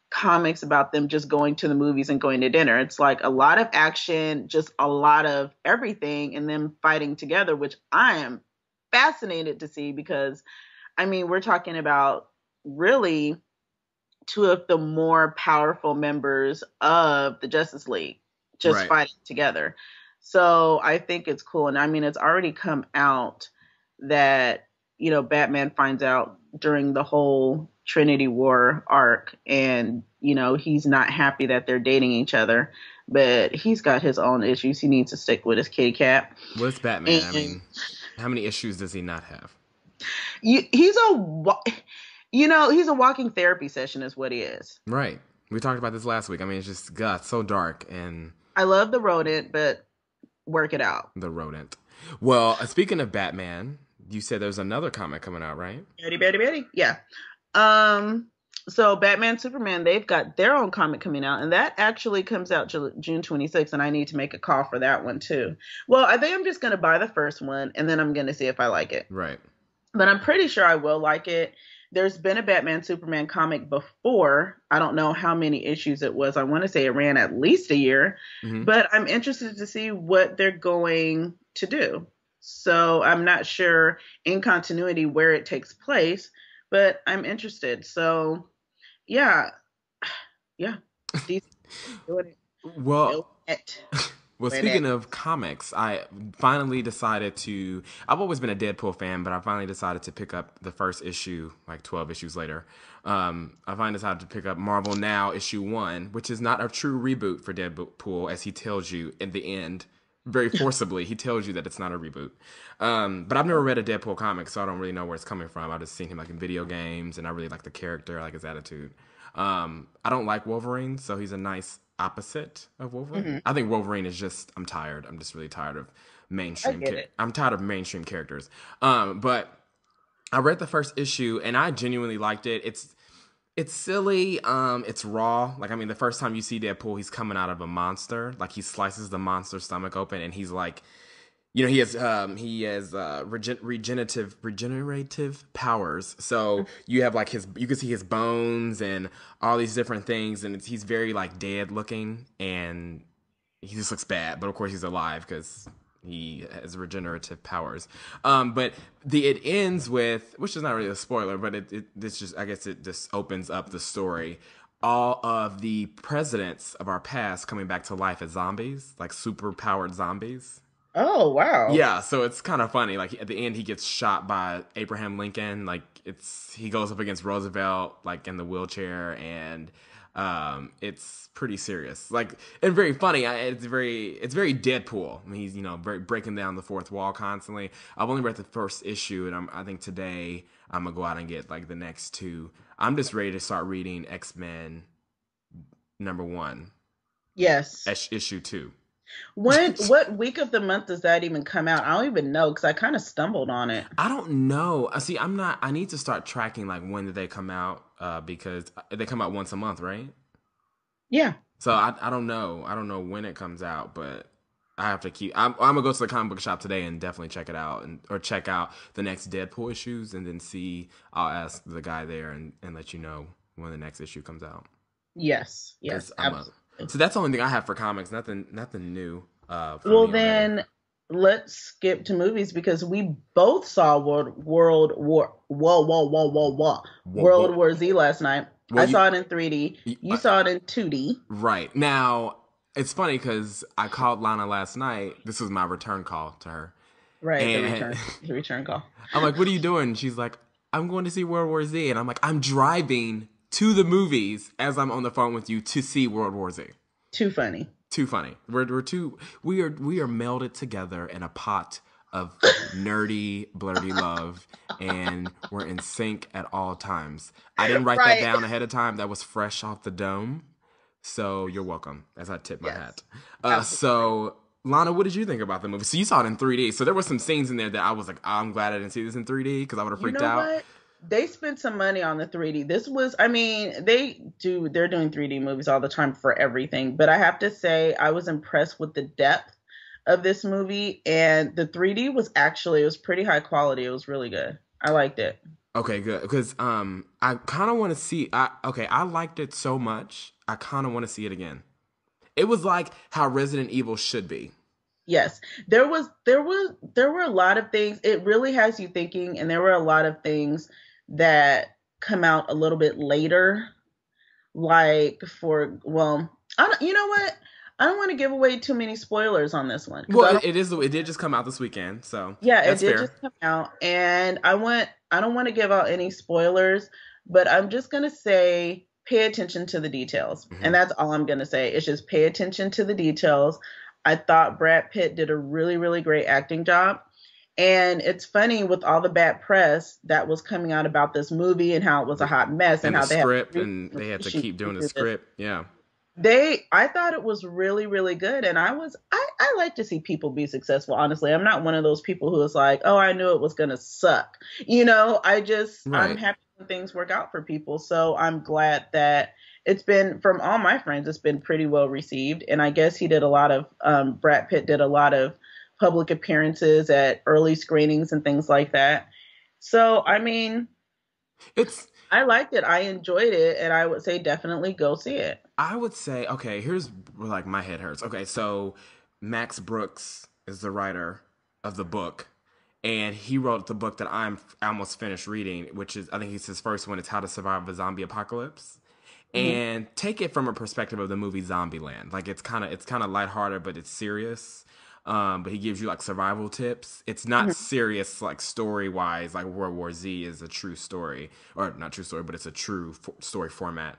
comics about them just going to the movies and going to dinner. It's like a lot of action, just a lot of everything, and them fighting together, which I am fascinated to see, because we're talking about really two of the more powerful members of the Justice League just fighting together. So I think it's cool. And it's already come out that, Batman finds out during the whole Trinity War arc, and, he's not happy that they're dating each other, but he's got his own issues. He needs to stick with his kitty cat. What's Batman? And, how many issues does he not have? He's a walking therapy session is what he is. Right. We talked about this last week. It's just, God, so dark. And I love the rodent, but work it out. The rodent. Well, speaking of Batman, you said there's another comic coming out, right? Betty. Yeah. So Batman, Superman, they've got their own comic coming out, and that actually comes out June 26th, and I need to make a call for that one too. Well, I think I'm just going to buy the first one, and then I'm going to see if I like it. Right. But I'm pretty sure I will like it. There's been a Batman, Superman comic before. I don't know how many issues it was. I want to say it ran at least a year, but I'm interested to see what they're going to do. So I'm not sure in continuity where it takes place, but I'm interested. So yeah. Doing it. Well, Well, with it. speaking of comics, I finally decided to. I've always been a Deadpool fan, but I finally decided to pick up the first issue, like 12 issues later. I finally decided to pick up Marvel Now issue 1, which is not a true reboot for Deadpool, as he tells you in the end. Very forcibly, he tells you that it's not a reboot. But I've never read a Deadpool comic, so I don't really know where it's coming from. I've just seen him like in video games, and I really like the character, I like his attitude. I don't like Wolverine, so he's a nice opposite of Wolverine. Hmm. I think Wolverine is just I'm tired. I'm just really tired of I get it. I'm tired of mainstream characters. But I read the first issue and I genuinely liked it. It's silly. It's raw. Like I mean, the first time you see Deadpool, he's coming out of a monster. Like he slices the monster's stomach open, and he's like, you know, he has regenerative powers. So you have like you can see his bones and all these different things, and he's very like dead looking, and he just looks bad. But of course, he's alive because he has regenerative powers. But it ends with, which is not really a spoiler, but this just I guess it just opens up the story. All of the presidents of our past coming back to life as zombies, like super powered zombies. Oh wow. Yeah, so it's kind of funny. Like at the end, he gets shot by Abraham Lincoln. Like he goes up against Roosevelt, like in the wheelchair, and it's pretty serious. Like and very funny. It's very Deadpool. I mean, he's very breaking down the fourth wall constantly. I've only read the first issue, and I think today I'm gonna go out and get like the next two. I'm just ready to start reading X-Men #1, Yes. issue 2. What week of the month does that even come out? I don't even know because I kind of stumbled on it. I don't know. See, I'm not. I need to start tracking like when did they come out because they come out once a month, right? Yeah. So I don't know. I don't know when it comes out, but I have to keep. I'm gonna go to the comic book shop today and definitely check it out or check out the next Deadpool issues and then see. I'll ask the guy there and let you know when the next issue comes out. Yes. Because Yes. Absolutely. so that's the only thing I have for comics. Nothing new. For Well, me already. then let's skip to movies because we both saw World War Whoa, World whoa. War Z last night. Well, I saw it in 3D. You saw it in 2D. right now. It's funny because I called Lana last night. This was my return call to her, Right, and the return call. I'm like, "What are you doing?" And she's like, "I'm going to see World War Z," and I'm like, "I'm driving to the movies as I'm on the phone with you to see World War Z." Too funny. Too funny. We are melded together in a pot of nerdy, blurdy love, and we're in sync at all times. I didn't write that Right. down ahead of time. That was fresh off the dome. So you're welcome, as I tip my Yes. hat. Absolutely. So Lana, what did you think about the movie? So you saw it in 3D. So there were some scenes in there that I was like, I'm glad I didn't see this in 3D because I would have You freaked know out. what? They spent some money on the 3D. This was, I mean, they're doing 3D movies all the time for everything. But I have to say, I was impressed with the depth of this movie. And the 3D it was pretty high quality. It was really good. I liked it. Okay, good. Because I kind of want to see. I liked it so much. I kind of want to see it again. It was like how Resident Evil should be. Yes, there were a lot of things. It really has you thinking, and there were a lot of things that come out a little bit later. Like I don't, you know what? I don't want to give away too many spoilers on this one. Well, it is. It did just come out this weekend, so Yeah, it that's did fair. just come out, and I don't want to give out any spoilers, but I'm just gonna say pay attention to the details, and Hmm. that's all I'm gonna say. It's just pay attention to the details. I thought Brad Pitt did a really, really great acting job. And it's funny with all the bad press that was coming out about this movie and how it was a hot mess and And the how they had script, to and they had to reshoot keep doing the do this. script. Yeah. I thought it was really, really good. And I like to see people be successful, honestly. I'm not one of those people who is like, oh, I knew it was going to suck. I'm Right. happy when things work out for people. So I'm glad that it's been, from all my friends, it's been pretty well received. And I guess Brad Pitt did a lot of public appearances at early screenings and things like that. So, I mean, It's. I liked it. I enjoyed it. And I would say definitely go see it. I would say okay. Here's where like my head hurts. Okay, so Max Brooks is the writer of the book, and he wrote the book that I almost finished reading, which is I think it's his first one. It's How to Survive a Zombie Apocalypse. Mm-hmm. and take it from a perspective of the movie Zombieland. Like it's kind of lighthearted, but it's serious. But he gives you like survival tips. It's not Mm-hmm. serious like story wise. Like World War Z is a true story, or not true story, but it's a true story format.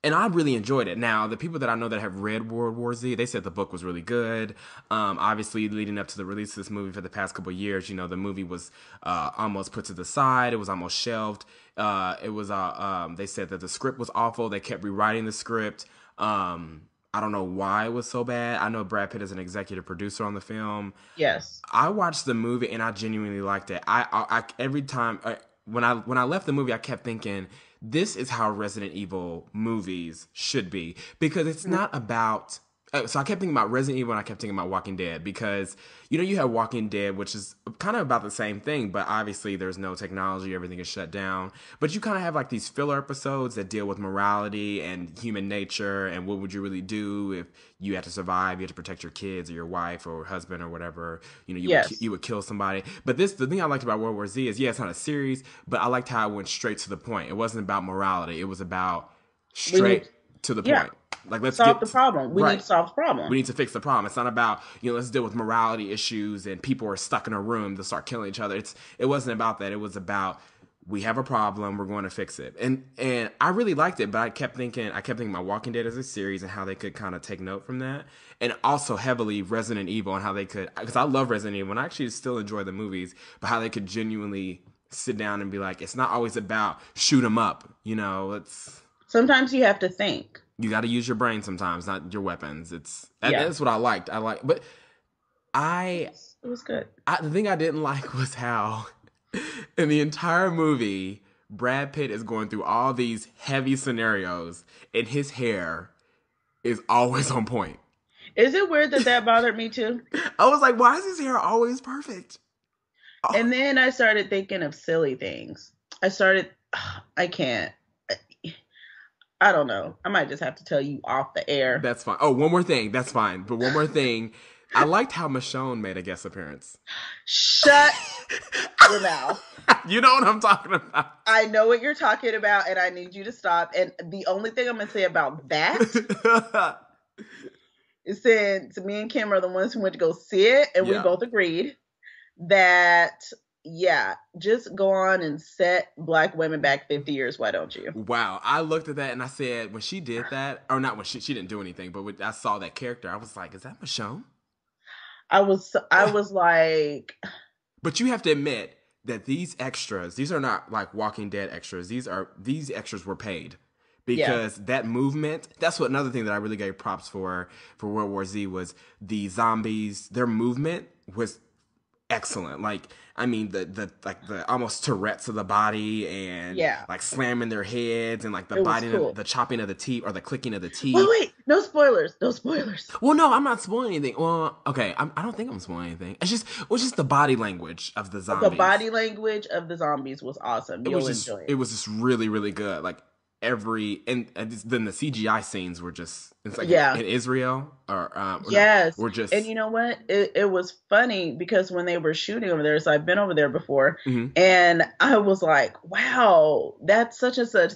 And I really enjoyed it. Now, the people that I know that have read World War Z, they said the book was really good. Obviously, leading up to the release of this movie for the past couple of years, the movie was almost put to the side. It was almost shelved. They said that the script was awful. They kept rewriting the script. I don't know why it was so bad. I know Brad Pitt is an executive producer on the film. Yes. I watched the movie and I genuinely liked it. I every time when I left the movie, I kept thinking, this is how Resident Evil movies should be, because it's Mm-hmm. not about. So I kept thinking about Resident Evil and I kept thinking about Walking Dead, because you have Walking Dead, which is kind of about the same thing, but obviously there's no technology, everything is shut down. But you kind of have like these filler episodes that deal with morality and human nature and what would you really do if you had to survive, you had to protect your kids or your wife or husband or whatever. Yes. You would kill somebody. But the thing I liked about World War Z is, it's not a series, but I liked how it went straight to the point. It wasn't about morality. It was about We need, straight to the yeah, point. Like, let's solve get the problem. We need right. to solve the problem. We need to fix the problem. It's not about, let's deal with morality issues and people are stuck in a room to start killing each other. It wasn't about that. It was about, we have a problem, we're going to fix it. And I really liked it, but I kept thinking about Walking Dead as a series and how they could kind of take note from that. And also heavily Resident Evil and how they could, because I love Resident Evil and I actually still enjoy the movies, but how they could genuinely sit down and be like, it's not always about shoot 'em up. Sometimes you have to think. You got to use your brain sometimes, not your weapons. That's what I liked. But It was good. the thing I didn't like was how in the entire movie, Brad Pitt is going through all these heavy scenarios and his hair is always on point. Is it weird that bothered me too? I was like, why is his hair always perfect? Oh. And then I started thinking of silly things. I can't. I don't know. I might just have to tell you off the air. That's fine. Oh, one more thing. That's fine. But one more thing. I liked how Michonne made a guest appearance. Shut your mouth. You know what I'm talking about. I know what you're talking about, and I need you to stop. And the only thing I'm going to say about that is, since me and Kim are the ones who went to go see it, and we both agreed that, just go on and set Black women back 50 years. Why don't you? Wow. I looked at that and I said, when she did that, or not when she didn't do anything, but when I saw that character, I was like, is that Michonne? I was like... But you have to admit that these extras, these are not like Walking Dead extras. These extras were paid. Because that movement, that's what another thing that I really gave props for World War Z was the zombies, their movement was excellent. Like, I mean, the almost Tourette's of the body and like slamming their heads and like the biting, the chopping of the teeth or the clicking of the teeth. Wait, no spoilers. Well, no, I'm not spoiling anything. Well, okay, I don't think I'm spoiling anything. It was just the body language of the zombies. The body language of the zombies was awesome. You'll enjoy it. It was just really, really good. Like and then the CGI scenes were just, it's like in Israel were just, and you know what, it was funny because when they were shooting over there, so I've been over there before, and I was like, wow, that's such and such,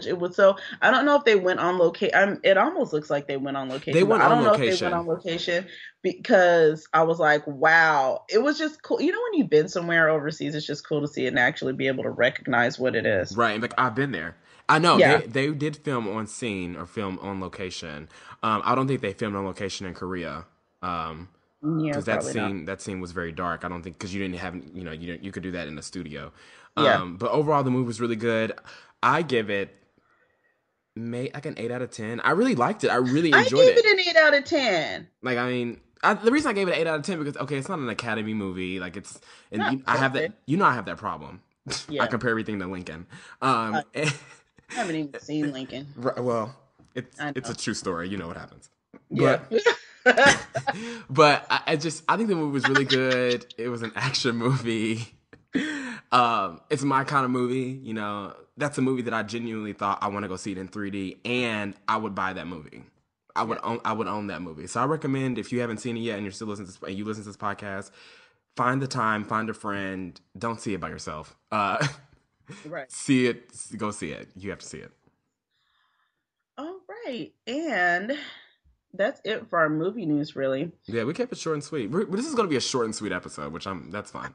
it was so, I don't know if they went on location. It almost looks like they went on location. I don't know if they went on location, because I was like, wow, it was just cool. You know, when you've been somewhere overseas, it's just cool to see it and actually be able to recognize what it is. Right, like I've been there. I know they did film on scene or film on location. I don't think they filmed on location in Korea. Because that scene was very dark. I don't think, because you didn't have, you could do that in a studio. But overall, the movie was really good. I give it like an 8 out of 10. I really liked it. I really enjoyed it. I gave it an 8 out of 10. Like, I mean, the reason I gave it an 8 out of 10 because it's not an Academy movie. Like I have that. I have that problem. I compare everything to Lincoln. I haven't even seen Lincoln. Well, it's a true story. You know what happens. Yeah. But I think the movie was really good. It was an action movie. It's my kind of movie. That's a movie that I genuinely thought I want to go see it in 3D, and I would buy that movie. I would own that movie. So I recommend, if you haven't seen it yet and you're still listening to this, and you listen to this podcast, find the time, find a friend. Don't see it by yourself. Right. See it. Go see it. You have to see it. All right. And that's it for our movie news, really. Yeah, we kept it short and sweet. This is going to be a short and sweet episode, which that's fine.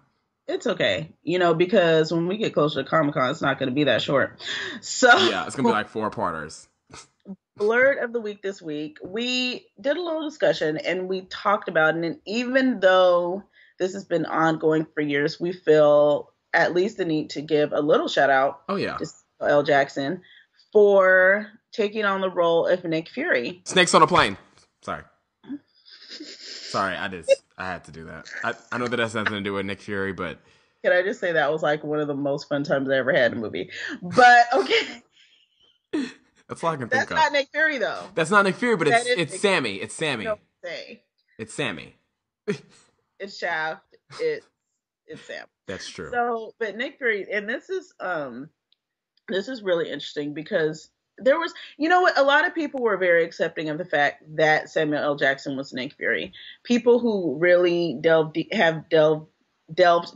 It's okay, because when we get closer to Comic-Con, it's not going to be that short. So yeah, it's going to be like 4-parters. Blurred of the week this week, we did a little discussion and we talked about it. And even though this has been ongoing for years, we feel at least the need to give a little shout out to Samuel L. Jackson for taking on the role of Nick Fury. Snakes on a plane. Sorry, I had to do that. I know that has nothing to do with Nick Fury, but can I just say that was like one of the most fun times I ever had in a movie? But okay. That's all I can think of. That's not Nick Fury, though. That's not Nick Fury, but it's Sammy. It's Sammy. It's Sammy. It's Shaft. It's Sam. That's true. So, but Nick Fury, and this is really interesting because there was, what, a lot of people were very accepting of the fact that Samuel L. Jackson was Nick Fury. People who really delved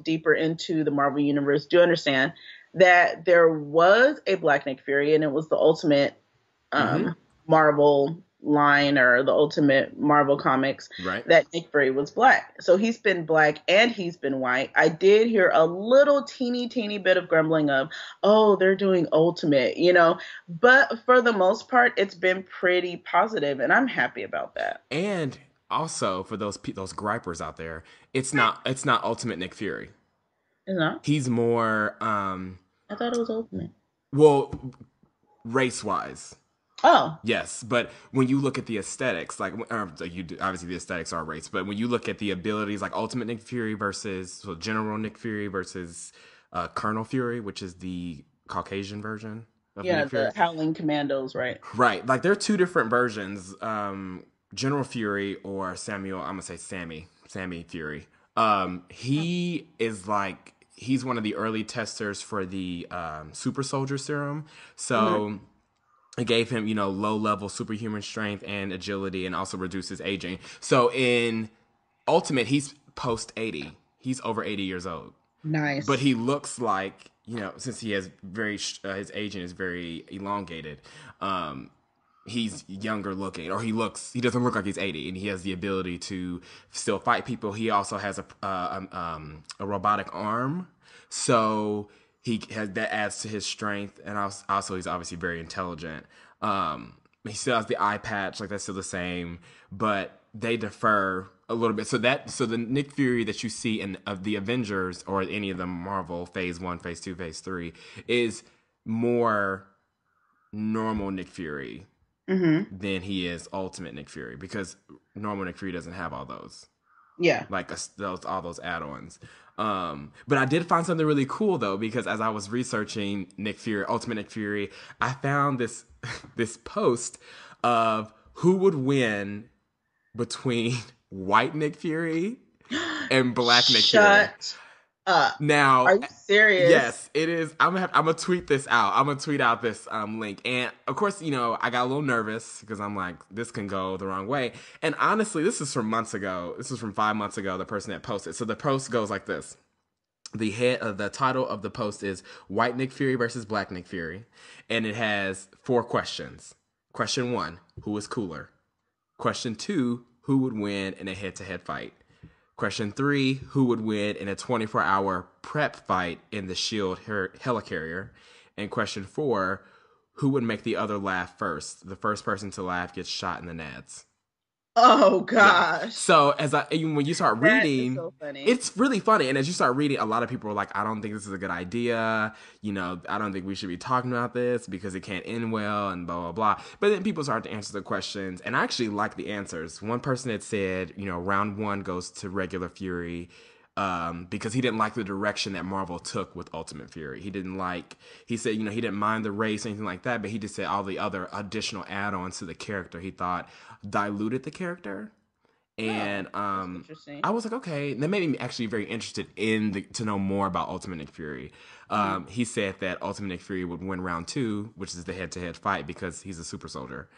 deeper into the Marvel universe do understand that there was a Black Nick Fury, and it was the ultimate Marvel line or the ultimate Marvel comics that Nick Fury was Black. So he's been Black and he's been white. I did hear a little teeny bit of grumbling of, oh, they're doing ultimate, but for the most part, it's been pretty positive, and I'm happy about that. And also for those gripers out there, it's not ultimate Nick Fury. It's not? He's more I thought it was ultimate. Well, race-wise. Oh. Yes, but when you look at the aesthetics, obviously the aesthetics are race, but when you look at the abilities, like Ultimate Nick Fury versus General Nick Fury versus Colonel Fury, which is the Caucasian version of Nick Fury. The Howling Commandos, right? Right, like they're two different versions. General Fury or Samuel, I'm gonna say Sammy Fury. He is like, he's one of the early testers for the super soldier serum, so it gave him, low-level superhuman strength and agility, and also reduces aging. So in Ultimate, he's post-80. He's over 80 years old. Nice. But he looks like, since he has his aging is very elongated, he's younger looking, or he doesn't look like he's 80, and he has the ability to still fight people. He also has a robotic arm, so that adds to his strength, and also he's obviously very intelligent. He still has the eye patch, like that's still the same, but they differ a little bit. So the Nick Fury that you see of the Avengers or any of the Marvel Phase 1, Phase 2, Phase 3 is more normal Nick Fury than he is Ultimate Nick Fury, because normal Nick Fury doesn't have all those. Yeah. Like all those add-ons. But I did find something really cool though, because as I was researching Nick Fury, Ultimate Nick Fury, I found this post of who would win between white Nick Fury and Black Nick Fury. Shut up. Now, are you serious? Yes, it is. I'm gonna tweet this out. I'm gonna tweet out this link, and of course, I got a little nervous because I'm like, this can go the wrong way. And honestly, this is from months ago. This was from 5 months ago. The person that posted. So the post goes like this. The title of the post is White Nick Fury versus Black Nick Fury, and it has 4 questions. Question 1: who is cooler? Question 2: who would win in a head-to-head fight? Question 3: who would win in a 24-hour prep fight in the SHIELD helicarrier? And question 4: who would make the other laugh first? The first person to laugh gets shot in the nads. Oh gosh! Yeah. So when you start reading, so funny. It's really funny. And as you start reading, a lot of people are like, "I don't think this is a good idea. I don't think we should be talking about this because it can't end well," and blah blah blah. But then people start to answer the questions, and I actually like the answers. One person had said, round 1 goes to regular Fury. Because he didn't like the direction that Marvel took with Ultimate Fury. He said, he didn't mind the race or anything like that, but he just said all the other additional add-ons to the character he thought diluted the character. And I was like, okay, that made me actually very interested to know more about Ultimate Nick Fury. He said that Ultimate Nick Fury would win round 2, which is the head-to-head fight, because he's a super soldier.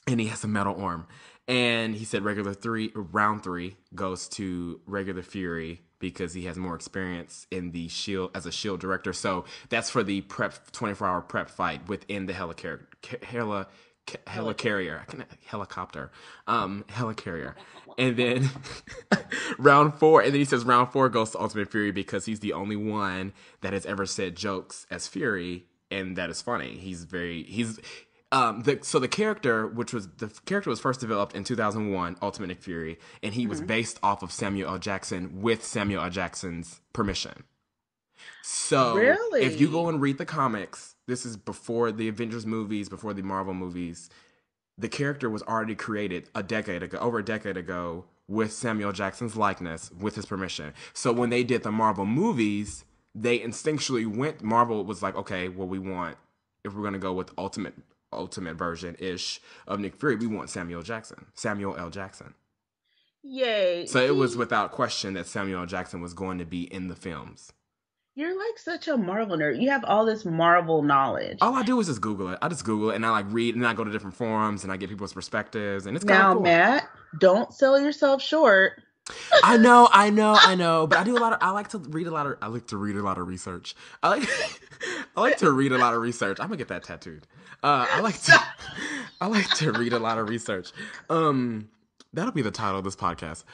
and he has a metal arm. And he said round three goes to regular Fury because he has more experience in the Shield as a Shield director. So that's for the 24-hour prep fight within the helicarrier, helicarrier. And then round four, and then he says round four goes to Ultimate Fury because he's the only one that has ever said jokes as Fury, and that is funny. So the character was first developed in 2001, Ultimate Nick Fury, and he was based off of Samuel L. Jackson with Samuel L. Jackson's permission. So Really? if you go and read the comics, this is before the Avengers movies, before the Marvel movies. The character was already created over a decade ago, with Samuel Jackson's likeness, with his permission. So when they did the Marvel movies, they instinctually Marvel was like, okay, well, if we're going to go with ultimate version-ish of Nick Fury, we want Samuel L. Jackson. Yay. So it was without question that Samuel L. Jackson was going to be in the films. You're like such a Marvel nerd. You have all this Marvel knowledge. All I do is just Google it. I just Google it and I like read and I go to different forums and I get people's perspectives and it's kind of cool. Now, Matt, don't sell yourself short. I know. But I like to read a lot of research. I like to read a lot of research. I'm gonna get that tattooed. I like to read a lot of research. That'll be the title of this podcast.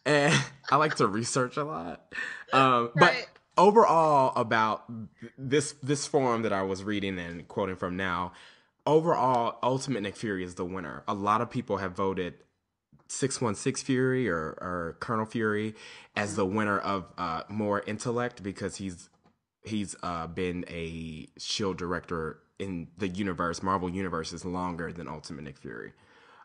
And I like to research a lot. But overall, about this forum that I was reading and quoting from now, overall, Ultimate Nick Fury is the winner. A lot of people have voted 616 Fury or Colonel Fury as the winner of more intellect because he's been a Shield director in the Marvel universe is longer than Ultimate Nick Fury.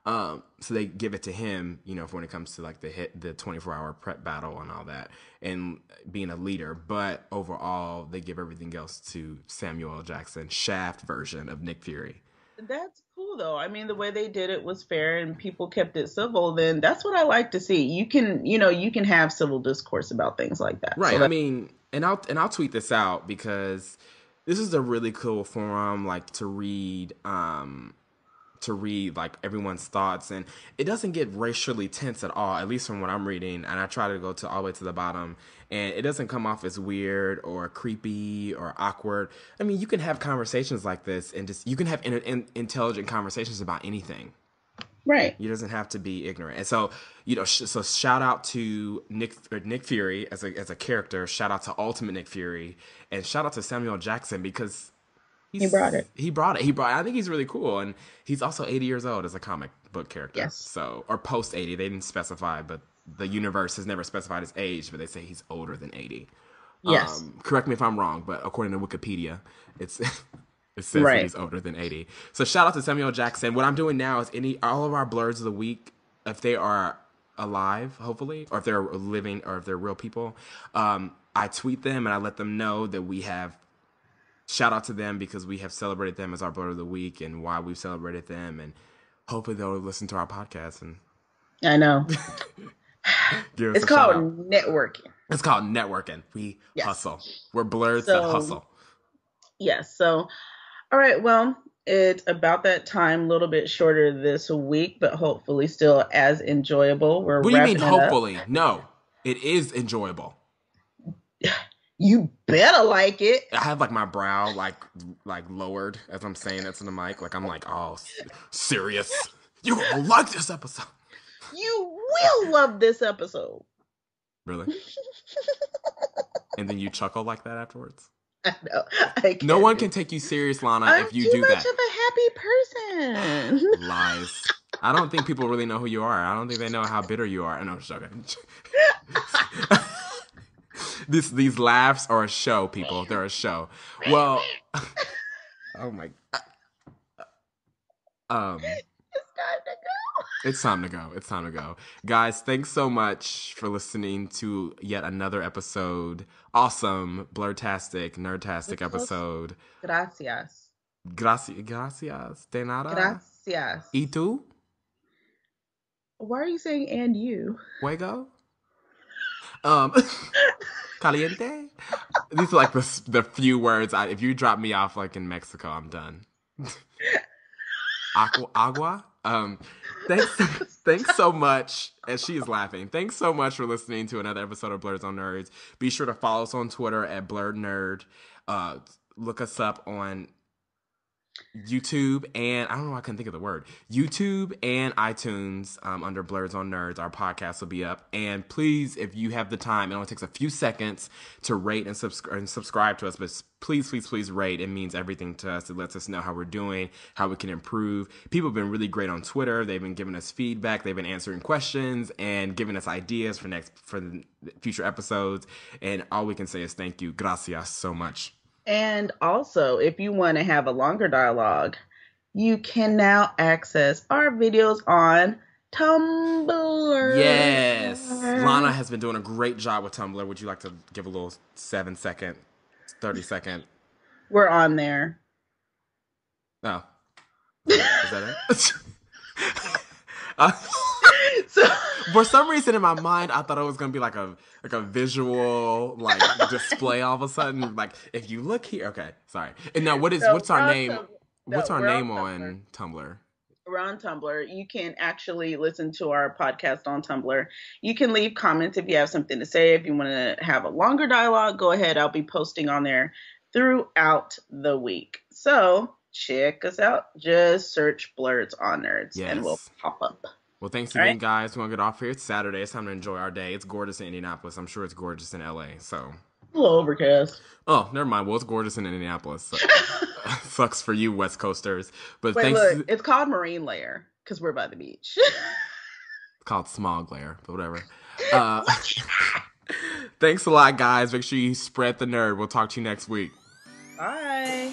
So they give it to him, for when it comes to like the 24-hour prep battle and all that and being a leader. But overall, they give everything else to Samuel L. Jackson, Shaft version of Nick Fury. That's cool, though. I mean, the way they did it was fair and people kept it civil. Then that's what I like to see. You can have civil discourse about things like that. Right. So I mean, and I'll tweet this out because this is a really cool forum, like to read like everyone's thoughts, and it doesn't get racially tense at all, at least from what I'm reading, and I try to go to all the way to the bottom, and it doesn't come off as weird or creepy or awkward. I mean, you can have conversations like this and you can have intelligent conversations about anything. Right. It doesn't have to be ignorant. And so, so shout out to Nick Fury as a character, shout out to Ultimate Nick Fury, and shout out to Samuel Jackson because he brought it. I think he's really cool. And he's also 80 years old as a comic book character. Yes. So, or post 80. They didn't specify, but the universe has never specified his age, but they say he's older than 80. Yes. Correct me if I'm wrong, but according to Wikipedia, it says that he's older than 80. So shout out to Samuel Jackson. What I'm doing now is all of our Blerds of the week, if they are alive, hopefully, or if they're living, or if they're real people, I tweet them and I let them know that we have shout out to them because we have celebrated them as our Blerd of the Week and why we've celebrated them, and hopefully they'll listen to our podcast. And I know. It's called networking. It's called networking. We hustle. We're Blerds that hustle. Yes. So, all right. Well, it's about that time, a little bit shorter this week, but hopefully still as enjoyable. What do you mean hopefully? No, it is enjoyable. You better like it. I have like my brow like lowered as I'm saying that to the mic. Like I'm like, oh, serious. You will like this episode. You will love this episode. Really? And then you chuckle like that afterwards? I know. No one can take you serious, Lana, if you do that. I'm too much of a happy person. Lies. I don't think people really know who you are. I don't think they know how bitter you are. No, I'm just joking. These laughs are a show, people. They're a show. Well, oh my. It's time to go. It's time to go. Guys, thanks so much for listening to yet another episode. Awesome, blurtastic, nerdtastic episode. Gracias. Gracias. De nada. Gracias. ¿Y tú? Why are you saying and you? Fuego? Caliente? These are like the few words. If you drop me off like in Mexico, I'm done. Agua. Thanks so much. And she is laughing. Thanks so much for listening to another episode of Blerds on Nerds. Be sure to follow us on Twitter at Blerd Nerd. Look us up on YouTube and I don't know why I couldn't think of the word. YouTube and iTunes under Blerds on Nerds. Our podcast will be up. And please, if you have the time, it only takes a few seconds to rate and subscribe to us. But please rate. It means everything to us. It lets us know how we're doing, how we can improve. People have been really great on Twitter. They've been giving us feedback. They've been answering questions and giving us ideas for the future episodes. And all we can say is thank you. Gracias so much. And also, if you want to have a longer dialogue, you can now access our videos on Tumblr. Yes. Lana has been doing a great job with Tumblr. Would you like to give a little 7-second, 30-second? We're on there. Oh. Is that it? So, for some reason in my mind, I thought it was gonna be like a visual display all of a sudden. Like if you look here, okay, sorry. And now what's our name? What's our name on Tumblr? We're on Tumblr. You can actually listen to our podcast on Tumblr. You can leave comments if you have something to say. If you want to have a longer dialogue, go ahead. I'll be posting on there throughout the week. So check us out. Just search Blerds on Nerds and we'll pop up. Well, thanks again, guys. We're going to get off here. It's Saturday. It's time to enjoy our day. It's gorgeous in Indianapolis. I'm sure it's gorgeous in LA. So a little overcast. Oh, never mind. Well, it's gorgeous in Indianapolis. So. Sucks for you West Coasters. But wait, look, it's called Marine Layer because we're by the beach. It's called Smog Layer, but whatever. Thanks a lot, guys. Make sure you spread the nerd. We'll talk to you next week. Bye.